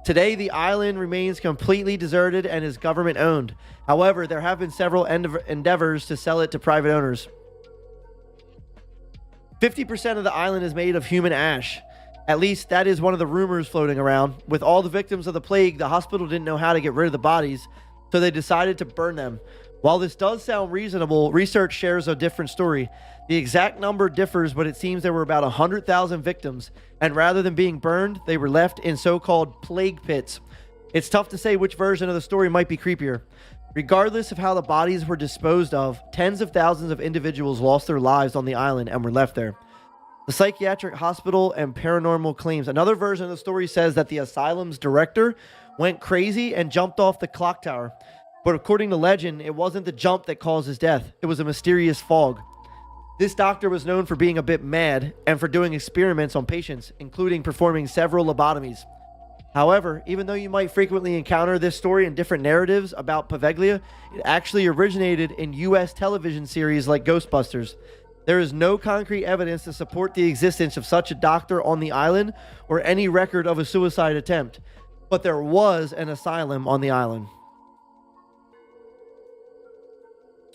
[SPEAKER 1] Today, the island remains completely deserted and is government owned. However, there have been several endeavors to sell it to private owners. 50% of the island is made of human ash. At least that is one of the rumors floating around. With all the victims of the plague, the hospital didn't know how to get rid of the bodies, so they decided to burn them. While this does sound reasonable, research shares a different story. The exact number differs, but it seems there were about 100,000 victims, and rather than being burned, they were left in so-called plague pits. It's tough to say which version of the story might be creepier. Regardless of how the bodies were disposed of, tens of thousands of individuals lost their lives on the island and were left there. The psychiatric hospital and paranormal claims. Another version of the story says that the asylum's director went crazy and jumped off the clock tower. But according to legend, it wasn't the jump that caused his death. It was a mysterious fog. This doctor was known for being a bit mad and for doing experiments on patients, including performing several lobotomies. However, even though you might frequently encounter this story in different narratives about Poveglia, it actually originated in U.S. television series like Ghostbusters. There is no concrete evidence to support the existence of such a doctor on the island or any record of a suicide attempt, but there was an asylum on the island.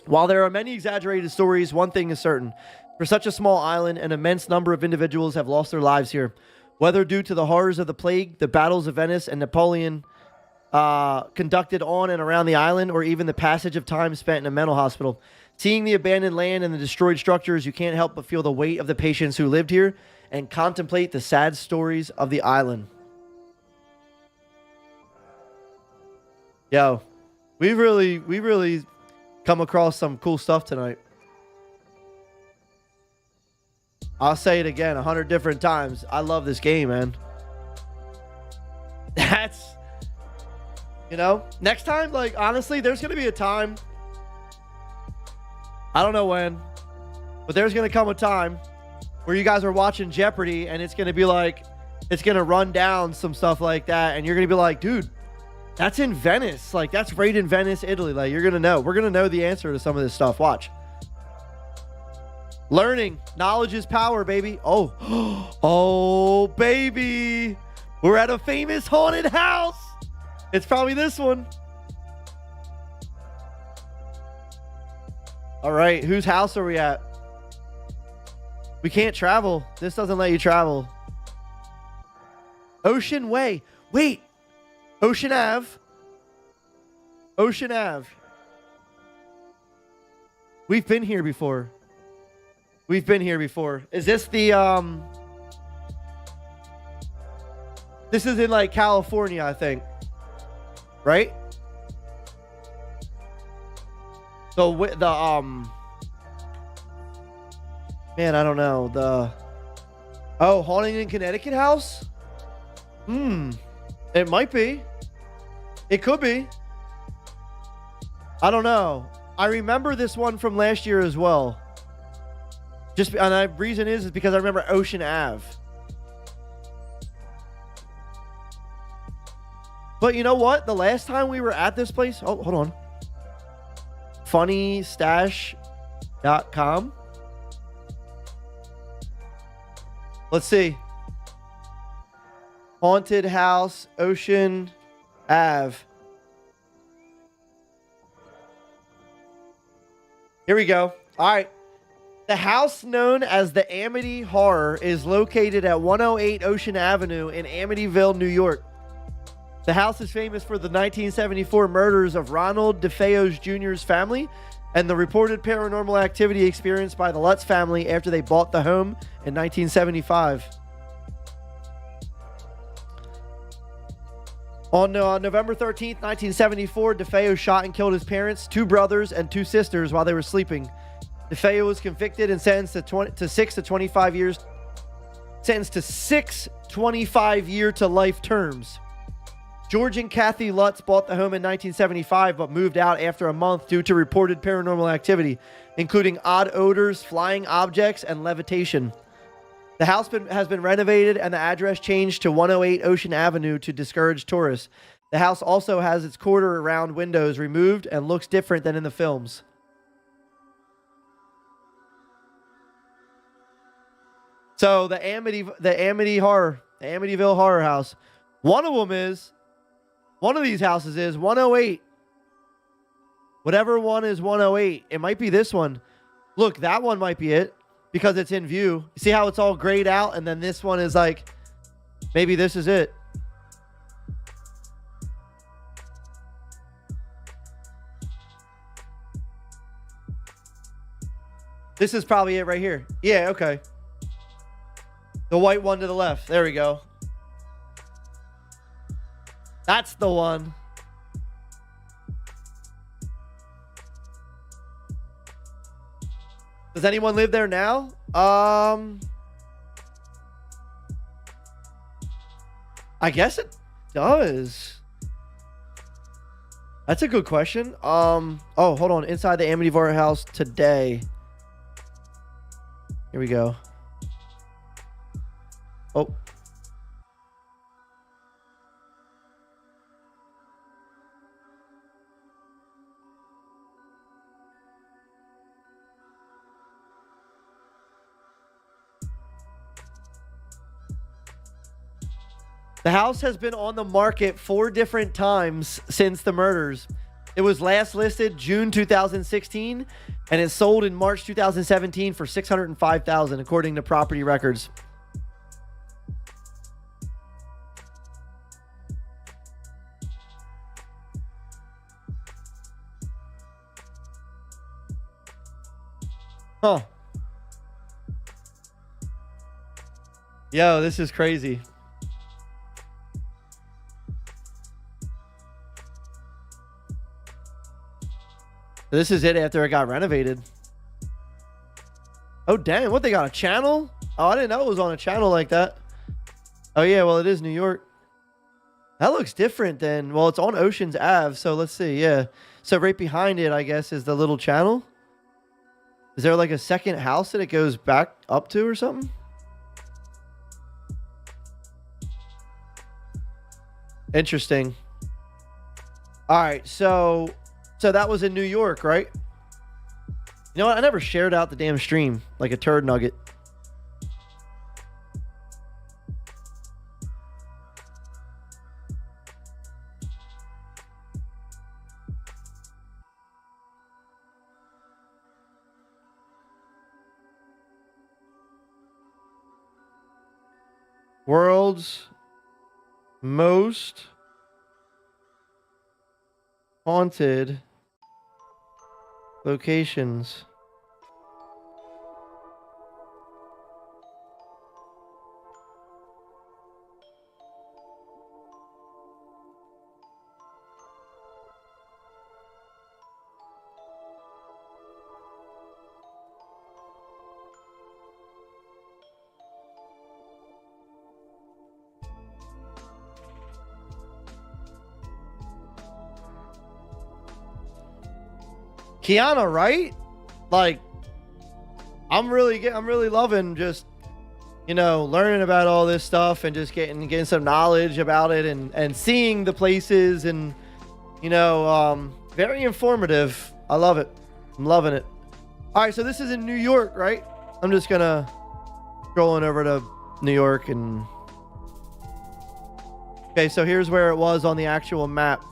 [SPEAKER 1] While there are many exaggerated stories, one thing is certain. For such a small island, an immense number of individuals have lost their lives here. Whether due to the horrors of the plague, the battles of Venice and Napoleon conducted on and around the island, or even the passage of time spent in a mental hospital. Seeing the abandoned land and the destroyed structures, you can't help but feel the weight of the patients who lived here and contemplate the sad stories of the island. Yo, we really come across some cool stuff tonight. I'll say it again 100 different times. I love this game, man. That's, you know, next time, like, honestly, there's going to be a time. I don't know when, but there's going to come a time where you guys are watching Jeopardy and it's going to be like, it's going to run down some stuff like that. And you're going to be like, dude, that's in Venice. Like, that's right in Venice, Italy. Like, you're going to know. We're going to know the answer to some of this stuff. Watch. Learning. Knowledge is power, baby. Oh. Oh, baby. We're at a famous haunted house. It's probably this one. All right. Whose house are we at? We can't travel. This doesn't let you travel. Ocean Way. Wait. Ocean Ave. Ocean Ave. We've been here before. We've been here before. Is this the this is in like California, I think. Right? So with the man, I don't know. The Haunting in Connecticut house? It might be. It could be. I don't know. I remember this one from last year as well. And the reason is because I remember Ocean Ave. But you know what? The last time we were at this place... Oh, hold on. Funnystash.com. Let's see. Haunted House, Ocean Ave. Here we go. All right. The house known as the Amity Horror is located at 108 Ocean Avenue in Amityville, New York. The house is famous for the 1974 murders of Ronald DeFeo Jr.'s family and the reported paranormal activity experienced by the Lutz family after they bought the home in 1975. On November 13th, 1974, DeFeo shot and killed his parents, 2 brothers, and 2 sisters while they were sleeping. DeFeo was convicted and sentenced to 6 25-year to life terms. George and Kathy Lutz bought the home in 1975, but moved out after a month due to reported paranormal activity, including odd odors, flying objects, and levitation. The house has been renovated and the address changed to 108 Ocean Avenue to discourage tourists. The house also has its quarter-round windows removed and looks different than in the films. So the Amityville Horror House. One of these houses is 108. Whatever one is 108. It might be this one. Look, that one might be it because it's in view. See how it's all grayed out, and then this one is like, maybe this is it. This is probably it right here. Yeah, okay. The white one to the left. There we go. That's the one. Does anyone live there now? I guess it does. That's a good question. Oh, hold on. Inside the Amityville house today. Here we go. Oh. The house has been on the market 4 different times since the murders. It was last listed June 2016 and it sold in March 2017 for $605,000 according to property records. Huh. Yo, this is crazy. This is it after it got renovated. Oh, dang. What, they got a channel? Oh, I didn't know it was on a channel like that. Oh, yeah. Well, it is New York. That looks different than... Well, it's on Oceans Ave. So let's see. Yeah. So right behind it, I guess, is the little channel. Is there like a second house that it goes back up to or something? Interesting. All right. So that was in New York, right? You know what? I never shared out the damn stream like a turd nugget. World's most haunted locations. Kiana, right? Like, I'm really loving just, you know, learning about all this stuff and just getting some knowledge about it and seeing the places and, you know, very informative. I love it. I'm loving it. All right, so this is in New York, right? I'm just gonna scrolling over to New York and okay, so here's where it was on the actual map.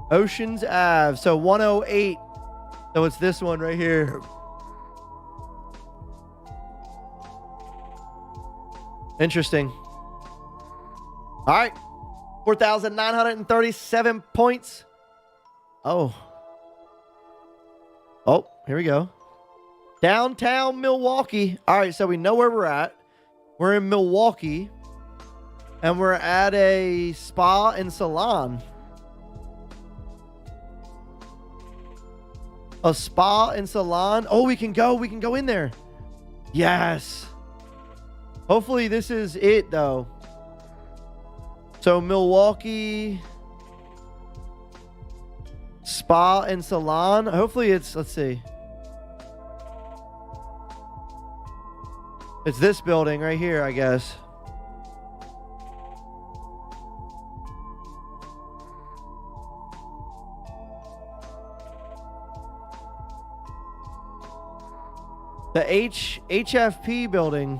[SPEAKER 1] Oceans Ave, so 108. So it's this one right here. Interesting. All right. 4,937 points. Oh, here we go. Downtown Milwaukee. All right, so we know where we're at. We're in Milwaukee. And we're at a spa and salon. A spa and salon. Oh, we can go in there. Yes. Hopefully this is it though. So Milwaukee spa and salon. Hopefully it's, let's see. It's this building right here, I guess. The HFP building,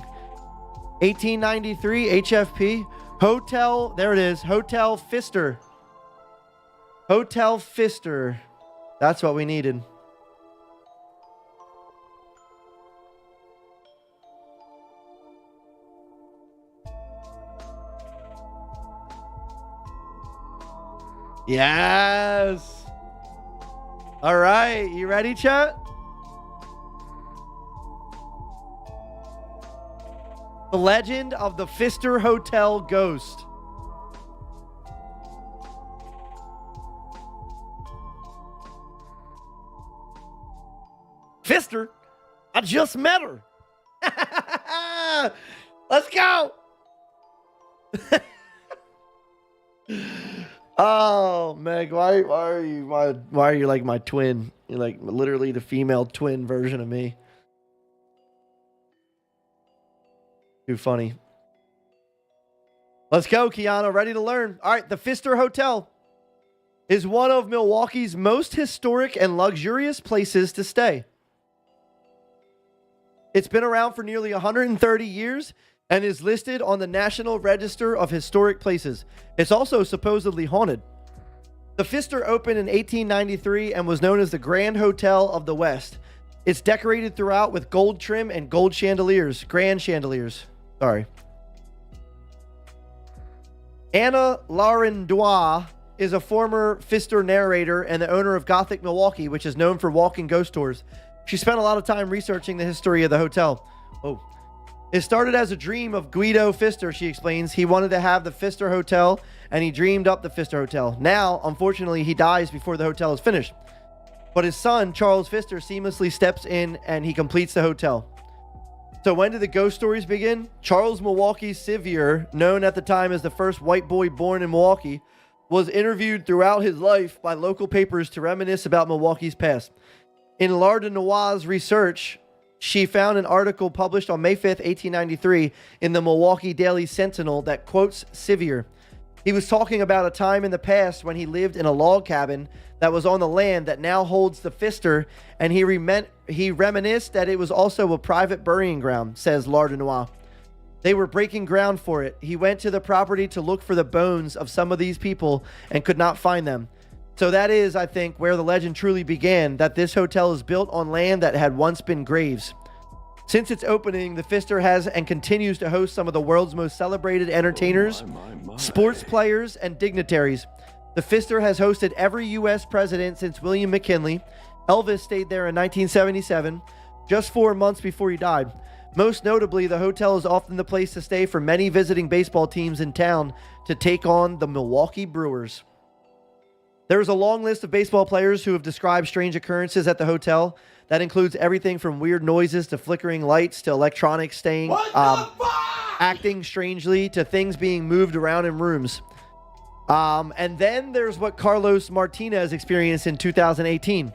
[SPEAKER 1] 1893 HFP Hotel. There it is, Hotel Pfister. Hotel Pfister. That's what we needed. Yes. All right, you ready, chat? The legend of the Pfister Hotel ghost. Pfister? I just met her. Let's go. Oh, Meg, why are you like my twin? You're like literally the female twin version of me. Too funny. Let's go, Kiana. Ready to learn. All right, the Pfister Hotel is one of Milwaukee's most historic and luxurious places to stay. It's been around for nearly 130 years and is listed on the National Register of Historic Places. It's also supposedly haunted. The Pfister opened in 1893 and was known as the Grand Hotel of the West. It's decorated throughout with gold trim and gold chandeliers, grand chandeliers. Sorry. Anna Larendois is a former Pfister narrator and the owner of Gothic Milwaukee, which is known for walking ghost tours. She spent a lot of time researching the history of the hotel. Oh. It started as a dream of Guido Pfister, she explains. He wanted to have the Pfister Hotel, and he dreamed up the Pfister Hotel. Now, unfortunately, he dies before the hotel is finished. But his son, Charles Pfister, seamlessly steps in, and he completes the hotel. So when did the ghost stories begin? Charles Milwaukee Sevier, known at the time as the first white boy born in Milwaukee, was interviewed throughout his life by local papers to reminisce about Milwaukee's past. In Lardenois' research, she found an article published on May 5th, 1893 in the Milwaukee Daily Sentinel that quotes Sevier. He was talking about a time in the past when he lived in a log cabin that was on the land that now holds the Pfister, and he reminisced that it was also a private burying ground, says Lardenois. They were breaking ground for it. He went to the property to look for the bones of some of these people and could not find them. So that is, I think, where the legend truly began, that this hotel is built on land that had once been graves. Since its opening, the Pfister has and continues to host some of the world's most celebrated entertainers, sports players, and dignitaries. The Pfister has hosted every U.S. president since William McKinley. Elvis stayed there in 1977, just 4 months before he died. Most notably, the hotel is often the place to stay for many visiting baseball teams in town to take on the Milwaukee Brewers. There is a long list of baseball players who have described strange occurrences at the hotel. That includes everything from weird noises to flickering lights to electronics acting strangely to things being moved around in rooms. And then there's what Carlos Martinez experienced in 2018.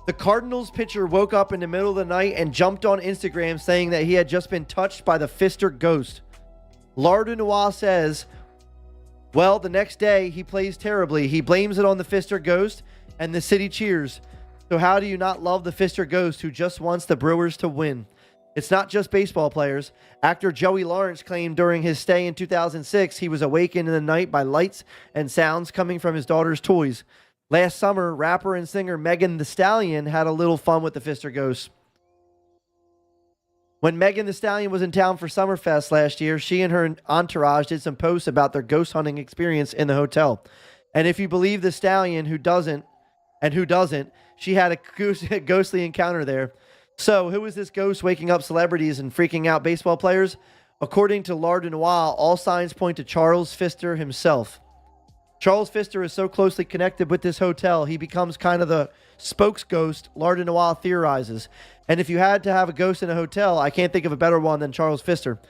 [SPEAKER 1] The Cardinals pitcher woke up in the middle of the night and jumped on Instagram saying that he had just been touched by the Pfister ghost. Lardenois says, well, the next day, he plays terribly. He blames it on the Pfister ghost, and the city cheers. So how do you not love the Pfister ghost who just wants the Brewers to win? It's not just baseball players. Actor Joey Lawrence claimed during his stay in 2006 he was awakened in the night by lights and sounds coming from his daughter's toys. Last summer, rapper and singer Megan Thee Stallion had a little fun with the Pfister ghost. When Megan Thee Stallion was in town for Summerfest last year, she and her entourage did some posts about their ghost hunting experience in the hotel. And if you believe the Stallion, who doesn't, she had a ghostly encounter there. So, who is this ghost waking up celebrities and freaking out baseball players? According to Lardenois, all signs point to Charles Pfister himself. Charles Pfister is so closely connected with this hotel, he becomes kind of the spokes ghost, Lardenois theorizes. And if you had to have a ghost in a hotel, I can't think of a better one than Charles Pfister.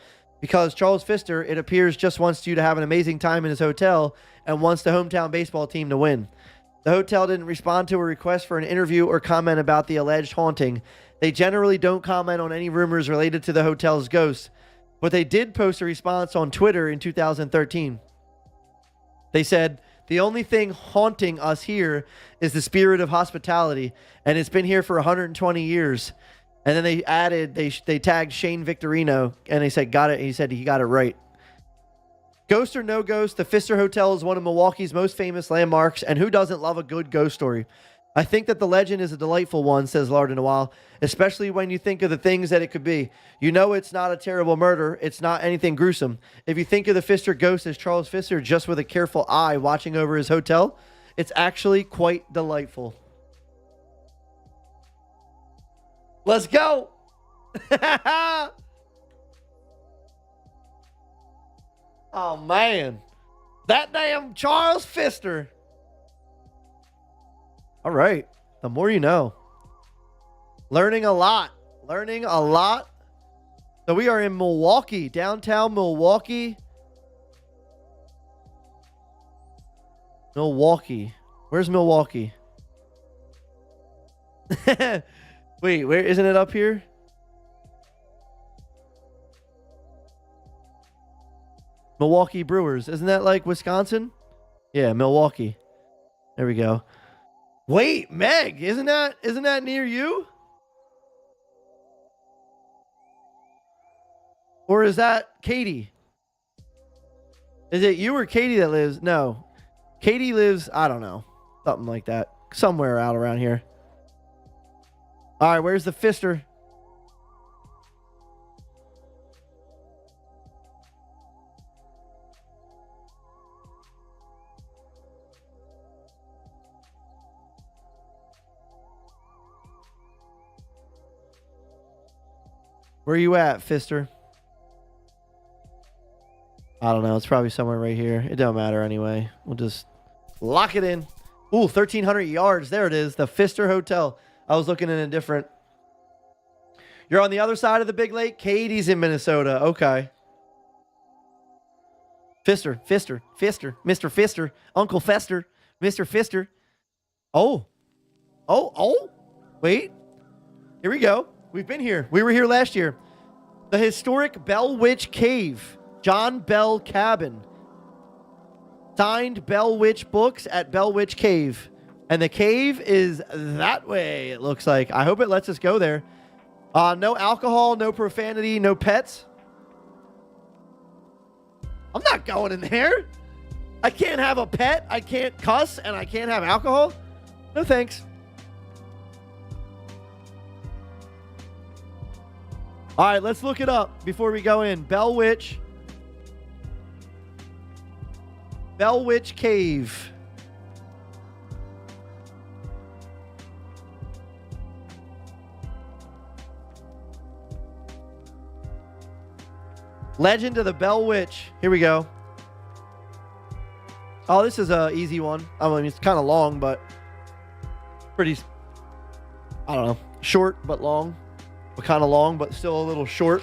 [SPEAKER 1] Because Charles Pfister, it appears, just wants you to have an amazing time in his hotel and wants the hometown baseball team to win. The hotel didn't respond to a request for an interview or comment about the alleged haunting. They generally don't comment on any rumors related to the hotel's ghost, but they did post a response on Twitter in 2013. They said, the only thing haunting us here is the spirit of hospitality, and it's been here for 120 years. And then they added, they tagged Shane Victorino, and they said, got it. He said he got it right. Ghost or no ghost, the Pfister Hotel is one of Milwaukee's most famous landmarks, and who doesn't love a good ghost story? I think that the legend is a delightful one, says Larda Nawal, especially when you think of the things that it could be. You know it's not a terrible murder. It's not anything gruesome. If you think of the Pfister ghost as Charles Pfister just with a careful eye watching over his hotel, it's actually quite delightful. Let's go. Oh, man. That damn Charles Pfister. All right. The more you know. Learning a lot. Learning a lot. So we are in Milwaukee, downtown Milwaukee. Milwaukee. Where's Milwaukee? Wait, where isn't it up here? Milwaukee Brewers. Isn't that like Wisconsin? Yeah, Milwaukee. There we go. Wait, Meg, isn't that near you? Or is that Katie? Is it you or Katie that lives? No. Katie lives, I don't know. Something like that. Somewhere out around here. All right, where's the Pfister? Where are you at, Pfister? I don't know. It's probably somewhere right here. It don't matter anyway. We'll just lock it in. Ooh, 1,300 yards. There it is. The Pfister Hotel. I was looking in a different. You're on the other side of the big lake? Katie's in Minnesota. Okay. Pfister. Mr. Pfister. Uncle Fester. Mr. Pfister. Oh. Wait. Here we go. We've been here. We were here last year. The historic Bell Witch Cave. John Bell Cabin. Signed Bell Witch books at Bell Witch Cave. And the cave is that way, it looks like. I hope it lets us go there. No alcohol, no profanity, no pets. I'm not going in there. I can't have a pet. I can't cuss, and I can't have alcohol. No thanks. All right, let's look it up before we go in. Bell Witch Cave. Legend of the Bell Witch. Here we go. Oh, this is an easy one. I mean, it's kind of long, but pretty, I don't know, short but long. But kind of long, but still a little short.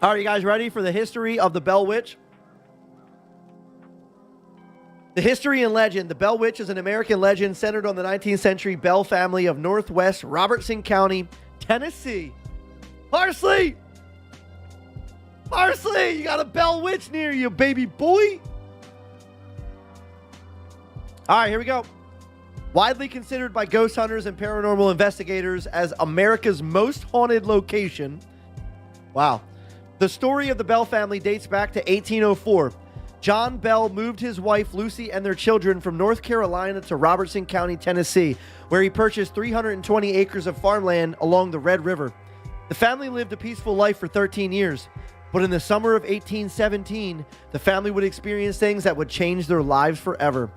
[SPEAKER 1] All right, you guys ready for the history of the Bell Witch? The history and legend. The Bell Witch is an American legend centered on the 19th century Bell family of Northwest Robertson County, Tennessee. Parsley! Parsley! You got a Bell Witch near you, baby boy! All right, here we go. Widely considered by ghost hunters and paranormal investigators as America's most haunted location. Wow. The story of the Bell family dates back to 1804. John Bell moved his wife Lucy and their children from North Carolina to Robertson County, Tennessee, where he purchased 320 acres of farmland along the Red River. The family lived a peaceful life for 13 years, but in the summer of 1817, the family would experience things that would change their lives forever.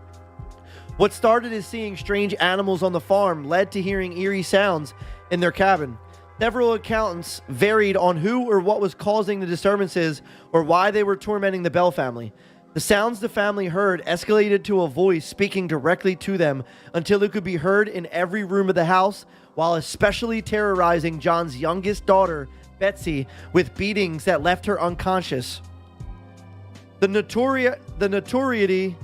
[SPEAKER 1] What started as seeing strange animals on the farm led to hearing eerie sounds in their cabin. Several accounts varied on who or what was causing the disturbances or why they were tormenting the Bell family. The sounds the family heard escalated to a voice speaking directly to them until it could be heard in every room of the house, while especially terrorizing John's youngest daughter, Betsy, with beatings that left her unconscious. The notoriety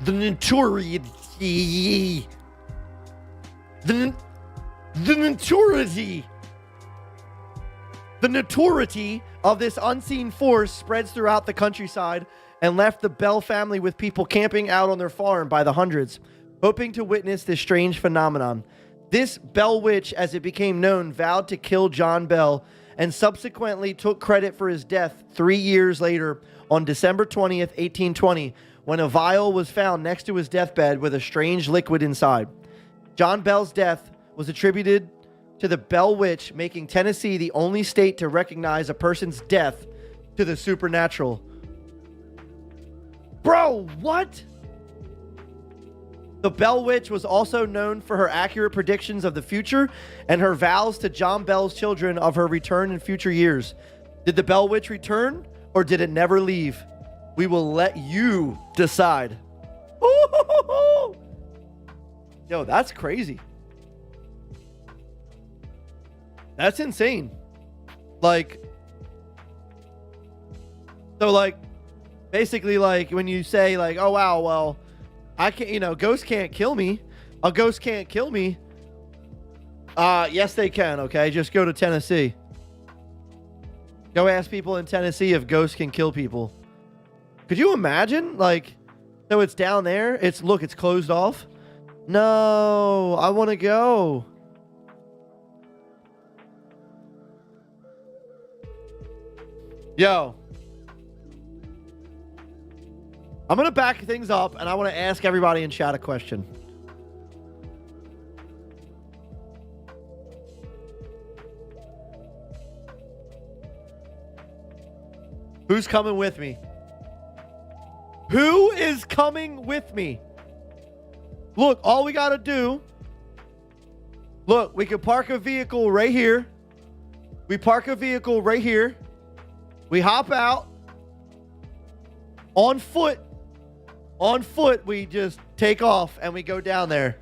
[SPEAKER 1] The notoriety. The notoriety. The notoriety of this unseen force spreads throughout the countryside and left the Bell family with people camping out on their farm by the hundreds, hoping to witness this strange phenomenon. This Bell Witch, as it became known, vowed to kill John Bell and subsequently took credit for his death 3 years later on December 20th, 1820, when a vial was found next to his deathbed with a strange liquid inside. John Bell's death was attributed to the Bell Witch, making Tennessee the only state to recognize a person's death to the supernatural. Bro, what? The Bell Witch was also known for her accurate predictions of the future and her vows to John Bell's children of her return in future years. Did the Bell Witch return or did it never leave? We will let you decide. Yo, that's crazy. That's insane. Like, so like, basically like when you say like, oh wow, well, I can't, you know, ghosts can't kill me. A ghost can't kill me. Yes, they can. Okay. Just go to Tennessee. Go ask people in Tennessee if ghosts can kill people. Could you imagine? Like, so it's down there. It's closed off. No, I want to go. Yo. I'm going to back things up, and I want to ask everybody in chat a question. Who's coming with me? Who is coming with me? Look, all we got to do... Look, we can park a vehicle right here. We park a vehicle right here. We hop out. On foot. On foot, we just take off and we go down there.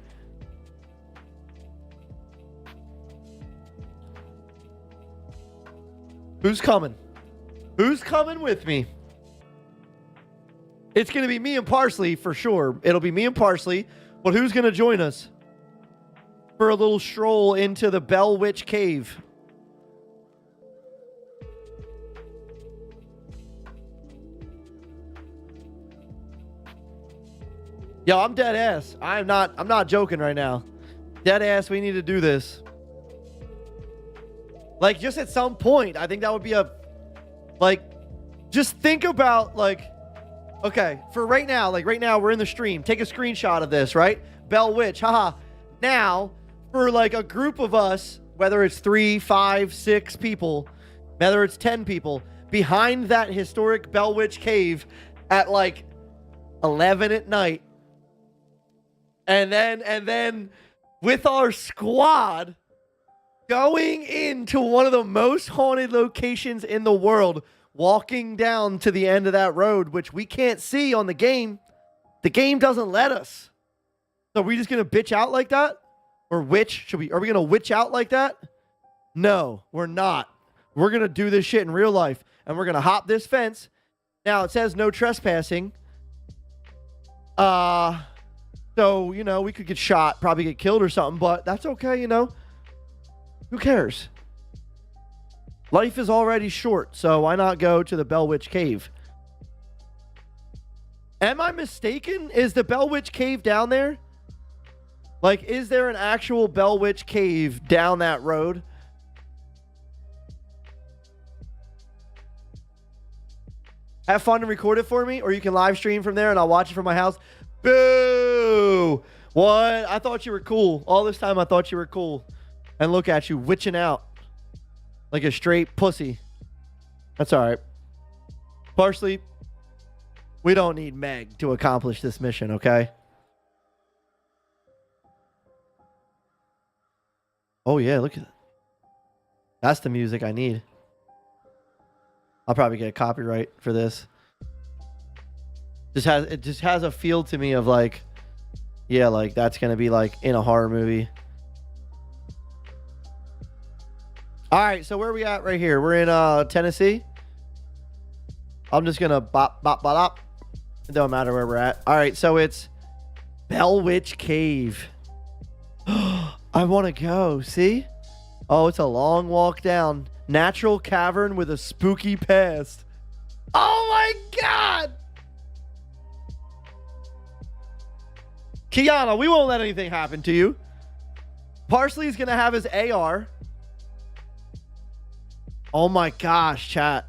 [SPEAKER 1] Who's coming? Who's coming with me? It's going to be me and Parsley for sure. It'll be me and Parsley. But who's going to join us for a little stroll into the Bell Witch Cave? Yo, I'm dead ass. I'm not joking right now. Dead ass, we need to do this. Like, just at some point, I think that would be a... Like, just think about, like... Okay, for right now, like right now, we're in the stream. Take a screenshot of this, right? Bell Witch, haha. Now, for like a group of us, whether it's 3, 5, 6 people, whether it's 10 people, behind that historic Bell Witch Cave at like 11 at night, and then with our squad going into one of the most haunted locations in the world, walking down to the end of that road, which we can't see on the game. The game doesn't let us. So are we just going to bitch out like that? Or witch? Are we going to witch out like that? No, we're not. We're going to do this shit in real life. And we're going to hop this fence. Now, it says no trespassing. So, you know, we could get shot, probably get killed or something, but that's okay, you know. Who cares? Life is already short, so why not go to the Bell Witch Cave? Am I mistaken? Is the Bell Witch Cave down there? Like, is there an actual Bell Witch Cave down that road? Have fun and record it for me, or you can live stream from there and I'll watch it from my house. Boo! What? I thought you were cool. All this time I thought you were cool. And look at you, witching out. Like a straight pussy. That's all right. Parsley, we don't need Meg to accomplish this mission, okay? Oh, yeah, look at that. That's the music I need. I'll probably get a copyright for this. It just has a feel to me of like, yeah, like that's going to be like in a horror movie. All right, so where are we at right here? We're in Tennessee. I'm just going to bop, bop, bop, bop. It don't matter where we're at. All right, so it's Bell Witch Cave. I want to go. See? Oh, it's a long walk down. Natural cavern with a spooky past. Oh my God! Kiana, we won't let anything happen to you. Parsley's going to have his AR. Oh my gosh, chat.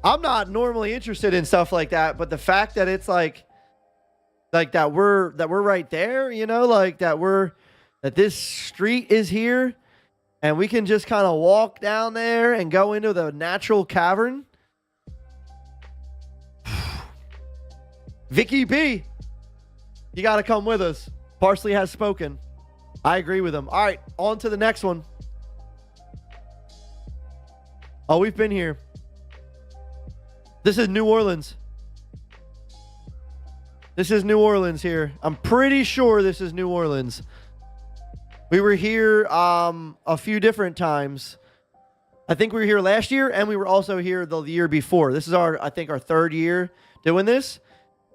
[SPEAKER 1] I'm not normally interested in stuff like that, but the fact that it's like that we're right there, you know, like that this street is here and we can just kind of walk down there and go into the natural cavern. Vicky B, you got to come with us. Parsley has spoken. I agree with him. All right, on to the next one. Oh, we've been here. This is New Orleans. This is New Orleans here. I'm pretty sure this is New Orleans. We were here a few different times. I think we were here last year, and we were also here the year before. This is I think our third year doing this.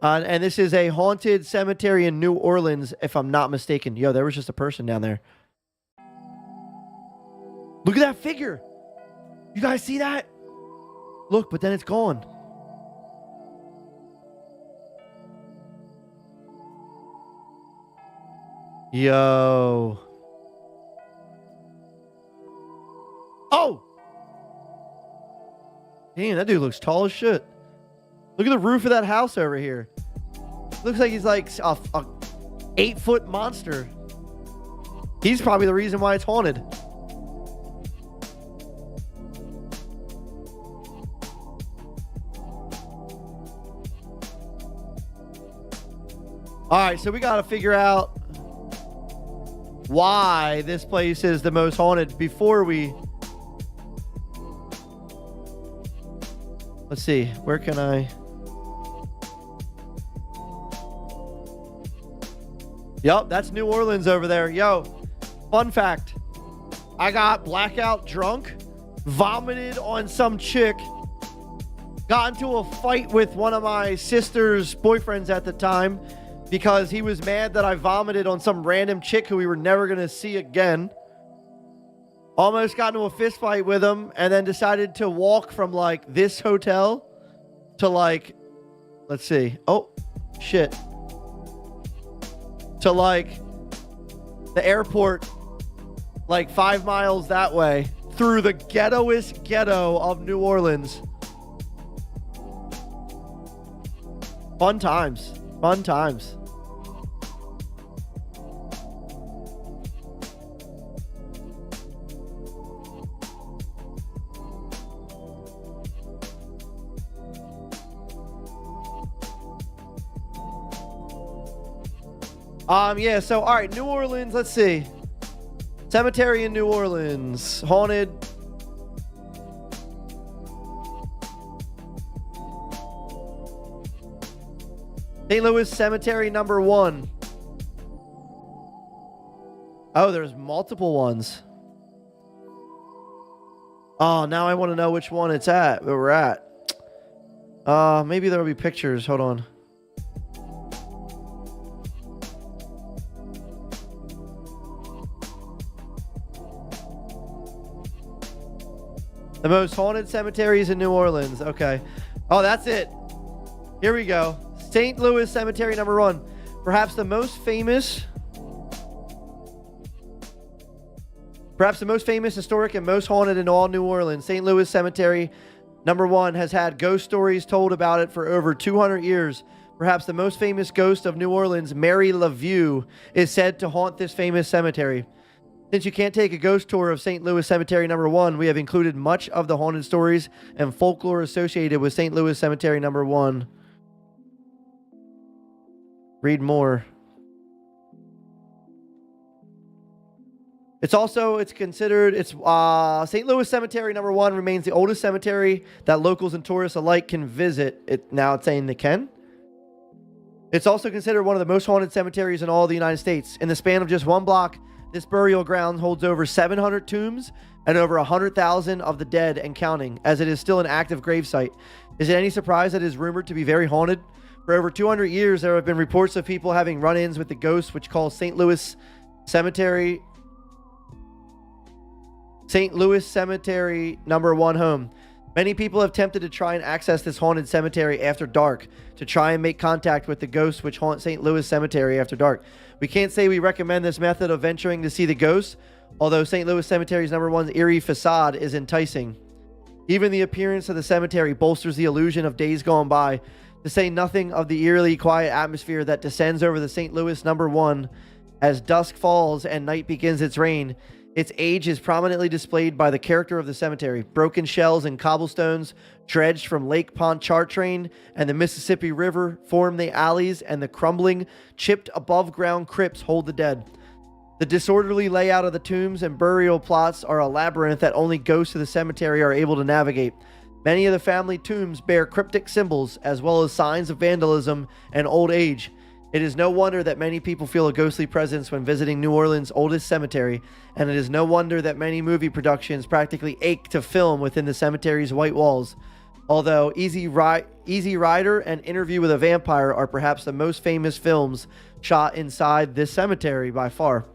[SPEAKER 1] And this is a haunted cemetery in New Orleans, if I'm not mistaken. Yo, there was just a person down there. Look at that figure. You guys see that? Look, but then it's gone. Yo. Oh! Damn, that dude looks tall as shit. Look at the roof of that house over here. Looks like he's like a 8-foot monster. He's probably the reason why it's haunted. All right, so we got to figure out why this place is the most haunted before we... Let's see, where can I... Yup, that's New Orleans over there. Yo, fun fact. I got blackout drunk, vomited on some chick, got into a fight with one of my sister's boyfriends at the time because he was mad that I vomited on some random chick who we were never going to see again. Almost got into a fist fight with him and then decided to walk from like this hotel to like, let's see. Oh, shit. To like the airport, like 5 miles that way through the ghettoest ghetto of New Orleans. Fun times. Fun times. Yeah, so, all right, New Orleans, let's see. Cemetery in New Orleans. Haunted. St. Louis Cemetery number 1. Oh, there's multiple ones. Oh, now I want to know which one it's at, where we're at. Maybe there'll be pictures. Hold on. The most haunted cemeteries in New Orleans. Okay. Oh, that's it. Here we go. St. Louis Cemetery number 1. Perhaps the most famous historic and most haunted in all New Orleans. St. Louis Cemetery number 1 has had ghost stories told about it for over 200 years. Perhaps the most famous ghost of New Orleans, Mary LaVue, is said to haunt this famous cemetery. Since you can't take a ghost tour of St. Louis Cemetery number 1, we have included much of the haunted stories and folklore associated with St. Louis Cemetery number 1. Read more. It's considered St. Louis Cemetery number 1 remains the oldest cemetery that locals and tourists alike can visit. Now it's saying they can. It's also considered one of the most haunted cemeteries in all the United States. In the span of just one block, this burial ground holds over 700 tombs and over 100,000 of the dead and counting, as it is still an active gravesite. Is it any surprise that it is rumored to be very haunted? For over 200 years, there have been reports of people having run-ins with the ghosts, which call St. Louis Cemetery number 1 home. Many people have attempted to try and access this haunted cemetery after dark to try and make contact with the ghosts which haunt St. Louis Cemetery after dark. We can't say we recommend this method of venturing to see the ghosts, although St. Louis Cemetery's number 1's eerie facade is enticing. Even the appearance of the cemetery bolsters the illusion of days gone by, to say nothing of the eerily quiet atmosphere that descends over the St. Louis number 1 as dusk falls and night begins its reign. Its age is prominently displayed by the character of the cemetery. Broken shells and cobblestones dredged from Lake Pontchartrain and the Mississippi River form the alleys, and the crumbling, chipped above-ground crypts hold the dead. The disorderly layout of the tombs and burial plots are a labyrinth that only ghosts of the cemetery are able to navigate. Many of the family tombs bear cryptic symbols, as well as signs of vandalism and old age. It is no wonder that many people feel a ghostly presence when visiting New Orleans' oldest cemetery, and it is no wonder that many movie productions practically ache to film within the cemetery's white walls. Although Easy Rider and Interview with a Vampire are perhaps the most famous films shot inside this cemetery by far.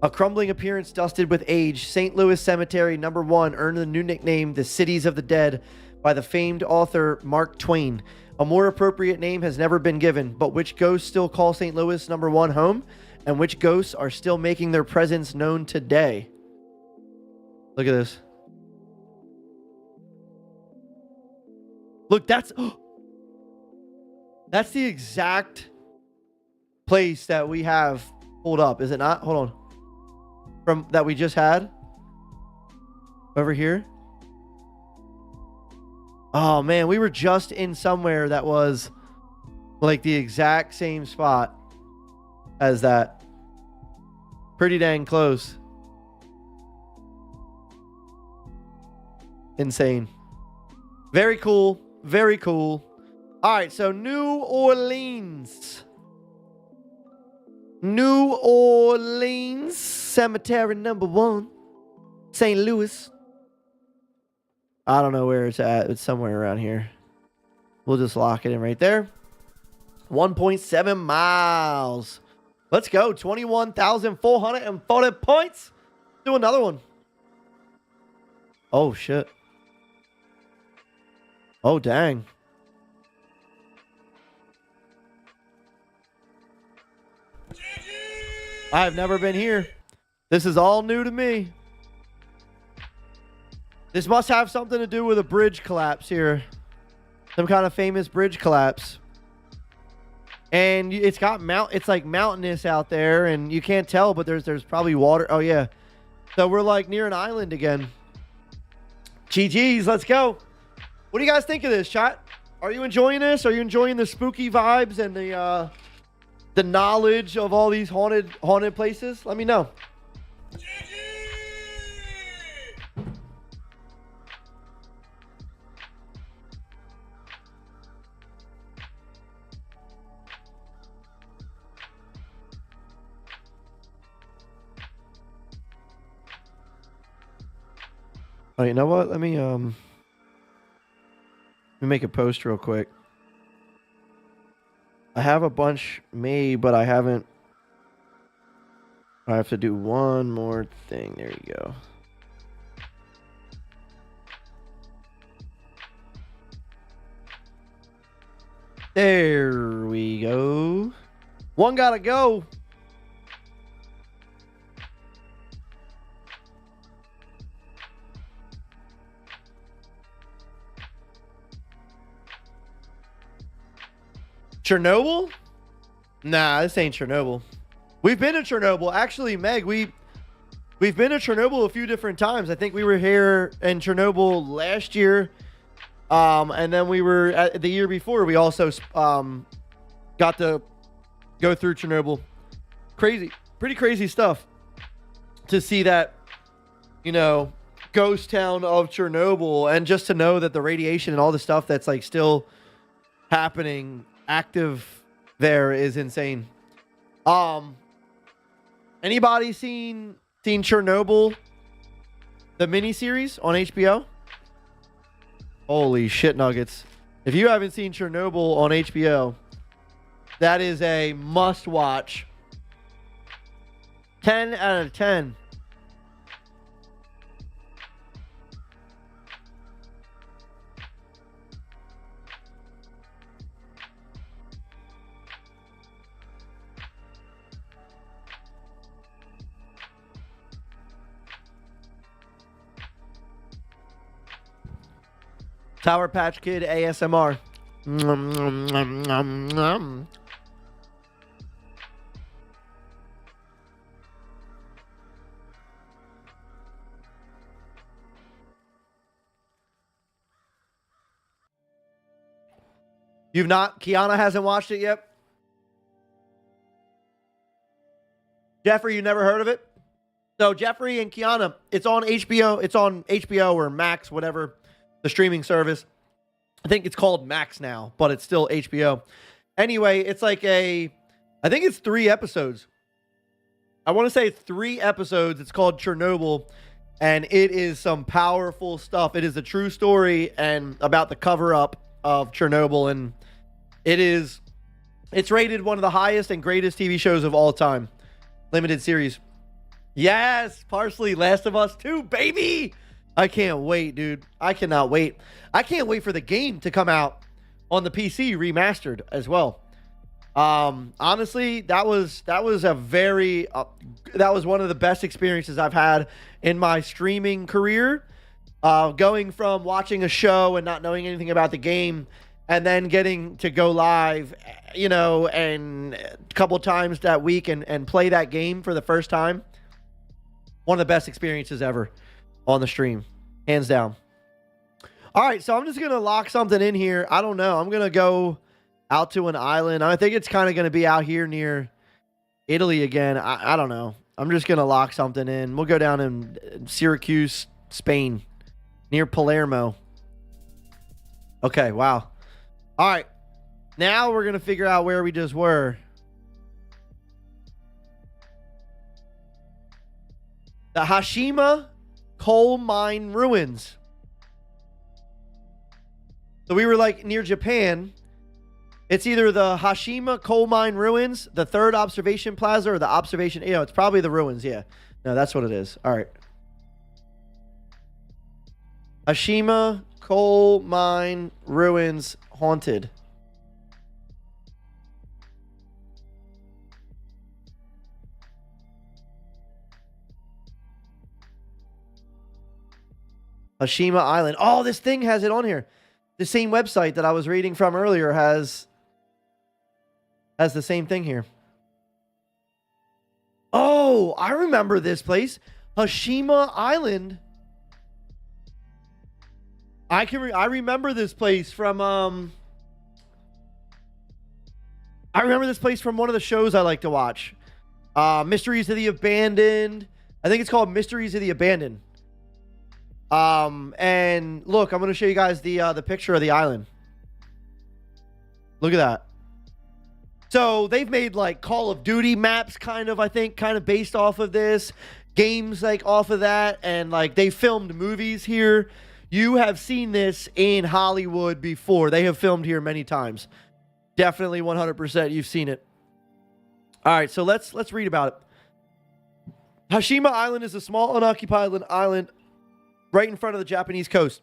[SPEAKER 1] A crumbling appearance dusted with age, St. Louis Cemetery number 1 earned the new nickname the Cities of the Dead by the famed author Mark Twain. A more appropriate name has never been given, but which ghosts still call St. Louis number 1 home, and which ghosts are still making their presence known today? Look at this. Look, that's the exact place that we have pulled up, is it not? Hold on. From that we just had over here. Oh man, we were just in somewhere that was like the exact same spot as that. Pretty dang close. Insane. Very cool. Very cool. All right, so New Orleans. New Orleans Cemetery number 1. St. Louis. I don't know where it's at. It's somewhere around here. We'll just lock it in right there. 1.7 miles. Let's go. 21,440 points. Do another one. Oh, shit. Oh, dang. I've never been here. This is all new to me. This must have something to do with a bridge collapse here. Some kind of famous bridge collapse. And it's got it's like mountainous out there, and you can't tell, but there's probably water. Oh yeah. So we're like near an island again. GG's, let's go. What do you guys think of this, chat? Are you enjoying this? Are you enjoying the spooky vibes and the knowledge of all these haunted places? Let me know. Oh, you know what? Let me make a post real quick. I have a bunch made, but I haven't. I have to do one more thing. There you go. There we go. One gotta go. Chernobyl? Nah, this ain't Chernobyl. We've been to Chernobyl. Actually, Meg, we've been to Chernobyl a few different times. I think we were here in Chernobyl last year. And then we were the year before. We also got to go through Chernobyl. Crazy. Pretty crazy stuff. To see that, you know, ghost town of Chernobyl, and just to know that the radiation and all the stuff that's like still happening active there is insane. Anybody seen Chernobyl, the miniseries on HBO? Holy shit nuggets. If you haven't seen Chernobyl on HBO, that is a must watch. 10 out of 10. Sour Patch Kid ASMR. Nom, nom, nom, nom, nom. You've not? Kiana hasn't watched it yet? Jeffrey, you never heard of it? So Jeffrey and Kiana, it's on HBO. It's on HBO or Max, whatever, the streaming service. I think it's called Max now, but it's still HBO. Anyway, it's like I think it's 3 episodes. I want to say 3 episodes. It's called Chernobyl, and it is some powerful stuff. It is a true story and about the cover-up of Chernobyl, and it's rated one of the highest and greatest TV shows of all time. Limited series. Yes, Parsley, Last of Us 2, baby! I can't wait, dude. I cannot wait. I can't wait for the game to come out on the PC remastered as well. Honestly, that was a very that was one of the best experiences I've had in my streaming career. Going from watching a show and not knowing anything about the game, and then getting to go live, you know, and a couple times that week and play that game for the first time. One of the best experiences ever on the stream, hands down. All right, so I'm just gonna lock something in here. I don't know. I'm gonna go out to an island. I think it's kind of gonna be out here near Italy again. I don't know. I'm just gonna lock something in. We'll go down in Syracuse, Spain, near Palermo. Okay, wow. All right, now we're gonna figure out where we just were. The Hashima coal mine ruins. So we were like near Japan. It's either the Hashima coal mine ruins, the 3rd observation plaza, or the observation. You know, it's probably the ruins. Yeah. No, that's what it is. All right. Hashima coal mine ruins haunted. Hashima Island. Oh, this thing has it on here. The same website that I was reading from earlier has the same thing here. Oh, I remember this place. Hashima Island. I remember this place from I remember this place from one of the shows I like to watch. Mysteries of the Abandoned. I think it's called Mysteries of the Abandoned. And look, I'm going to show you guys the picture of the island. Look at that. So they've made like Call of Duty maps kind of based off of this, games like off of that. And like they filmed movies here. You have seen this in Hollywood before. They have filmed here many times. Definitely 100% you've seen it. All right. So let's read about it. Hashima Island is a small unoccupied island right in front of the Japanese coast.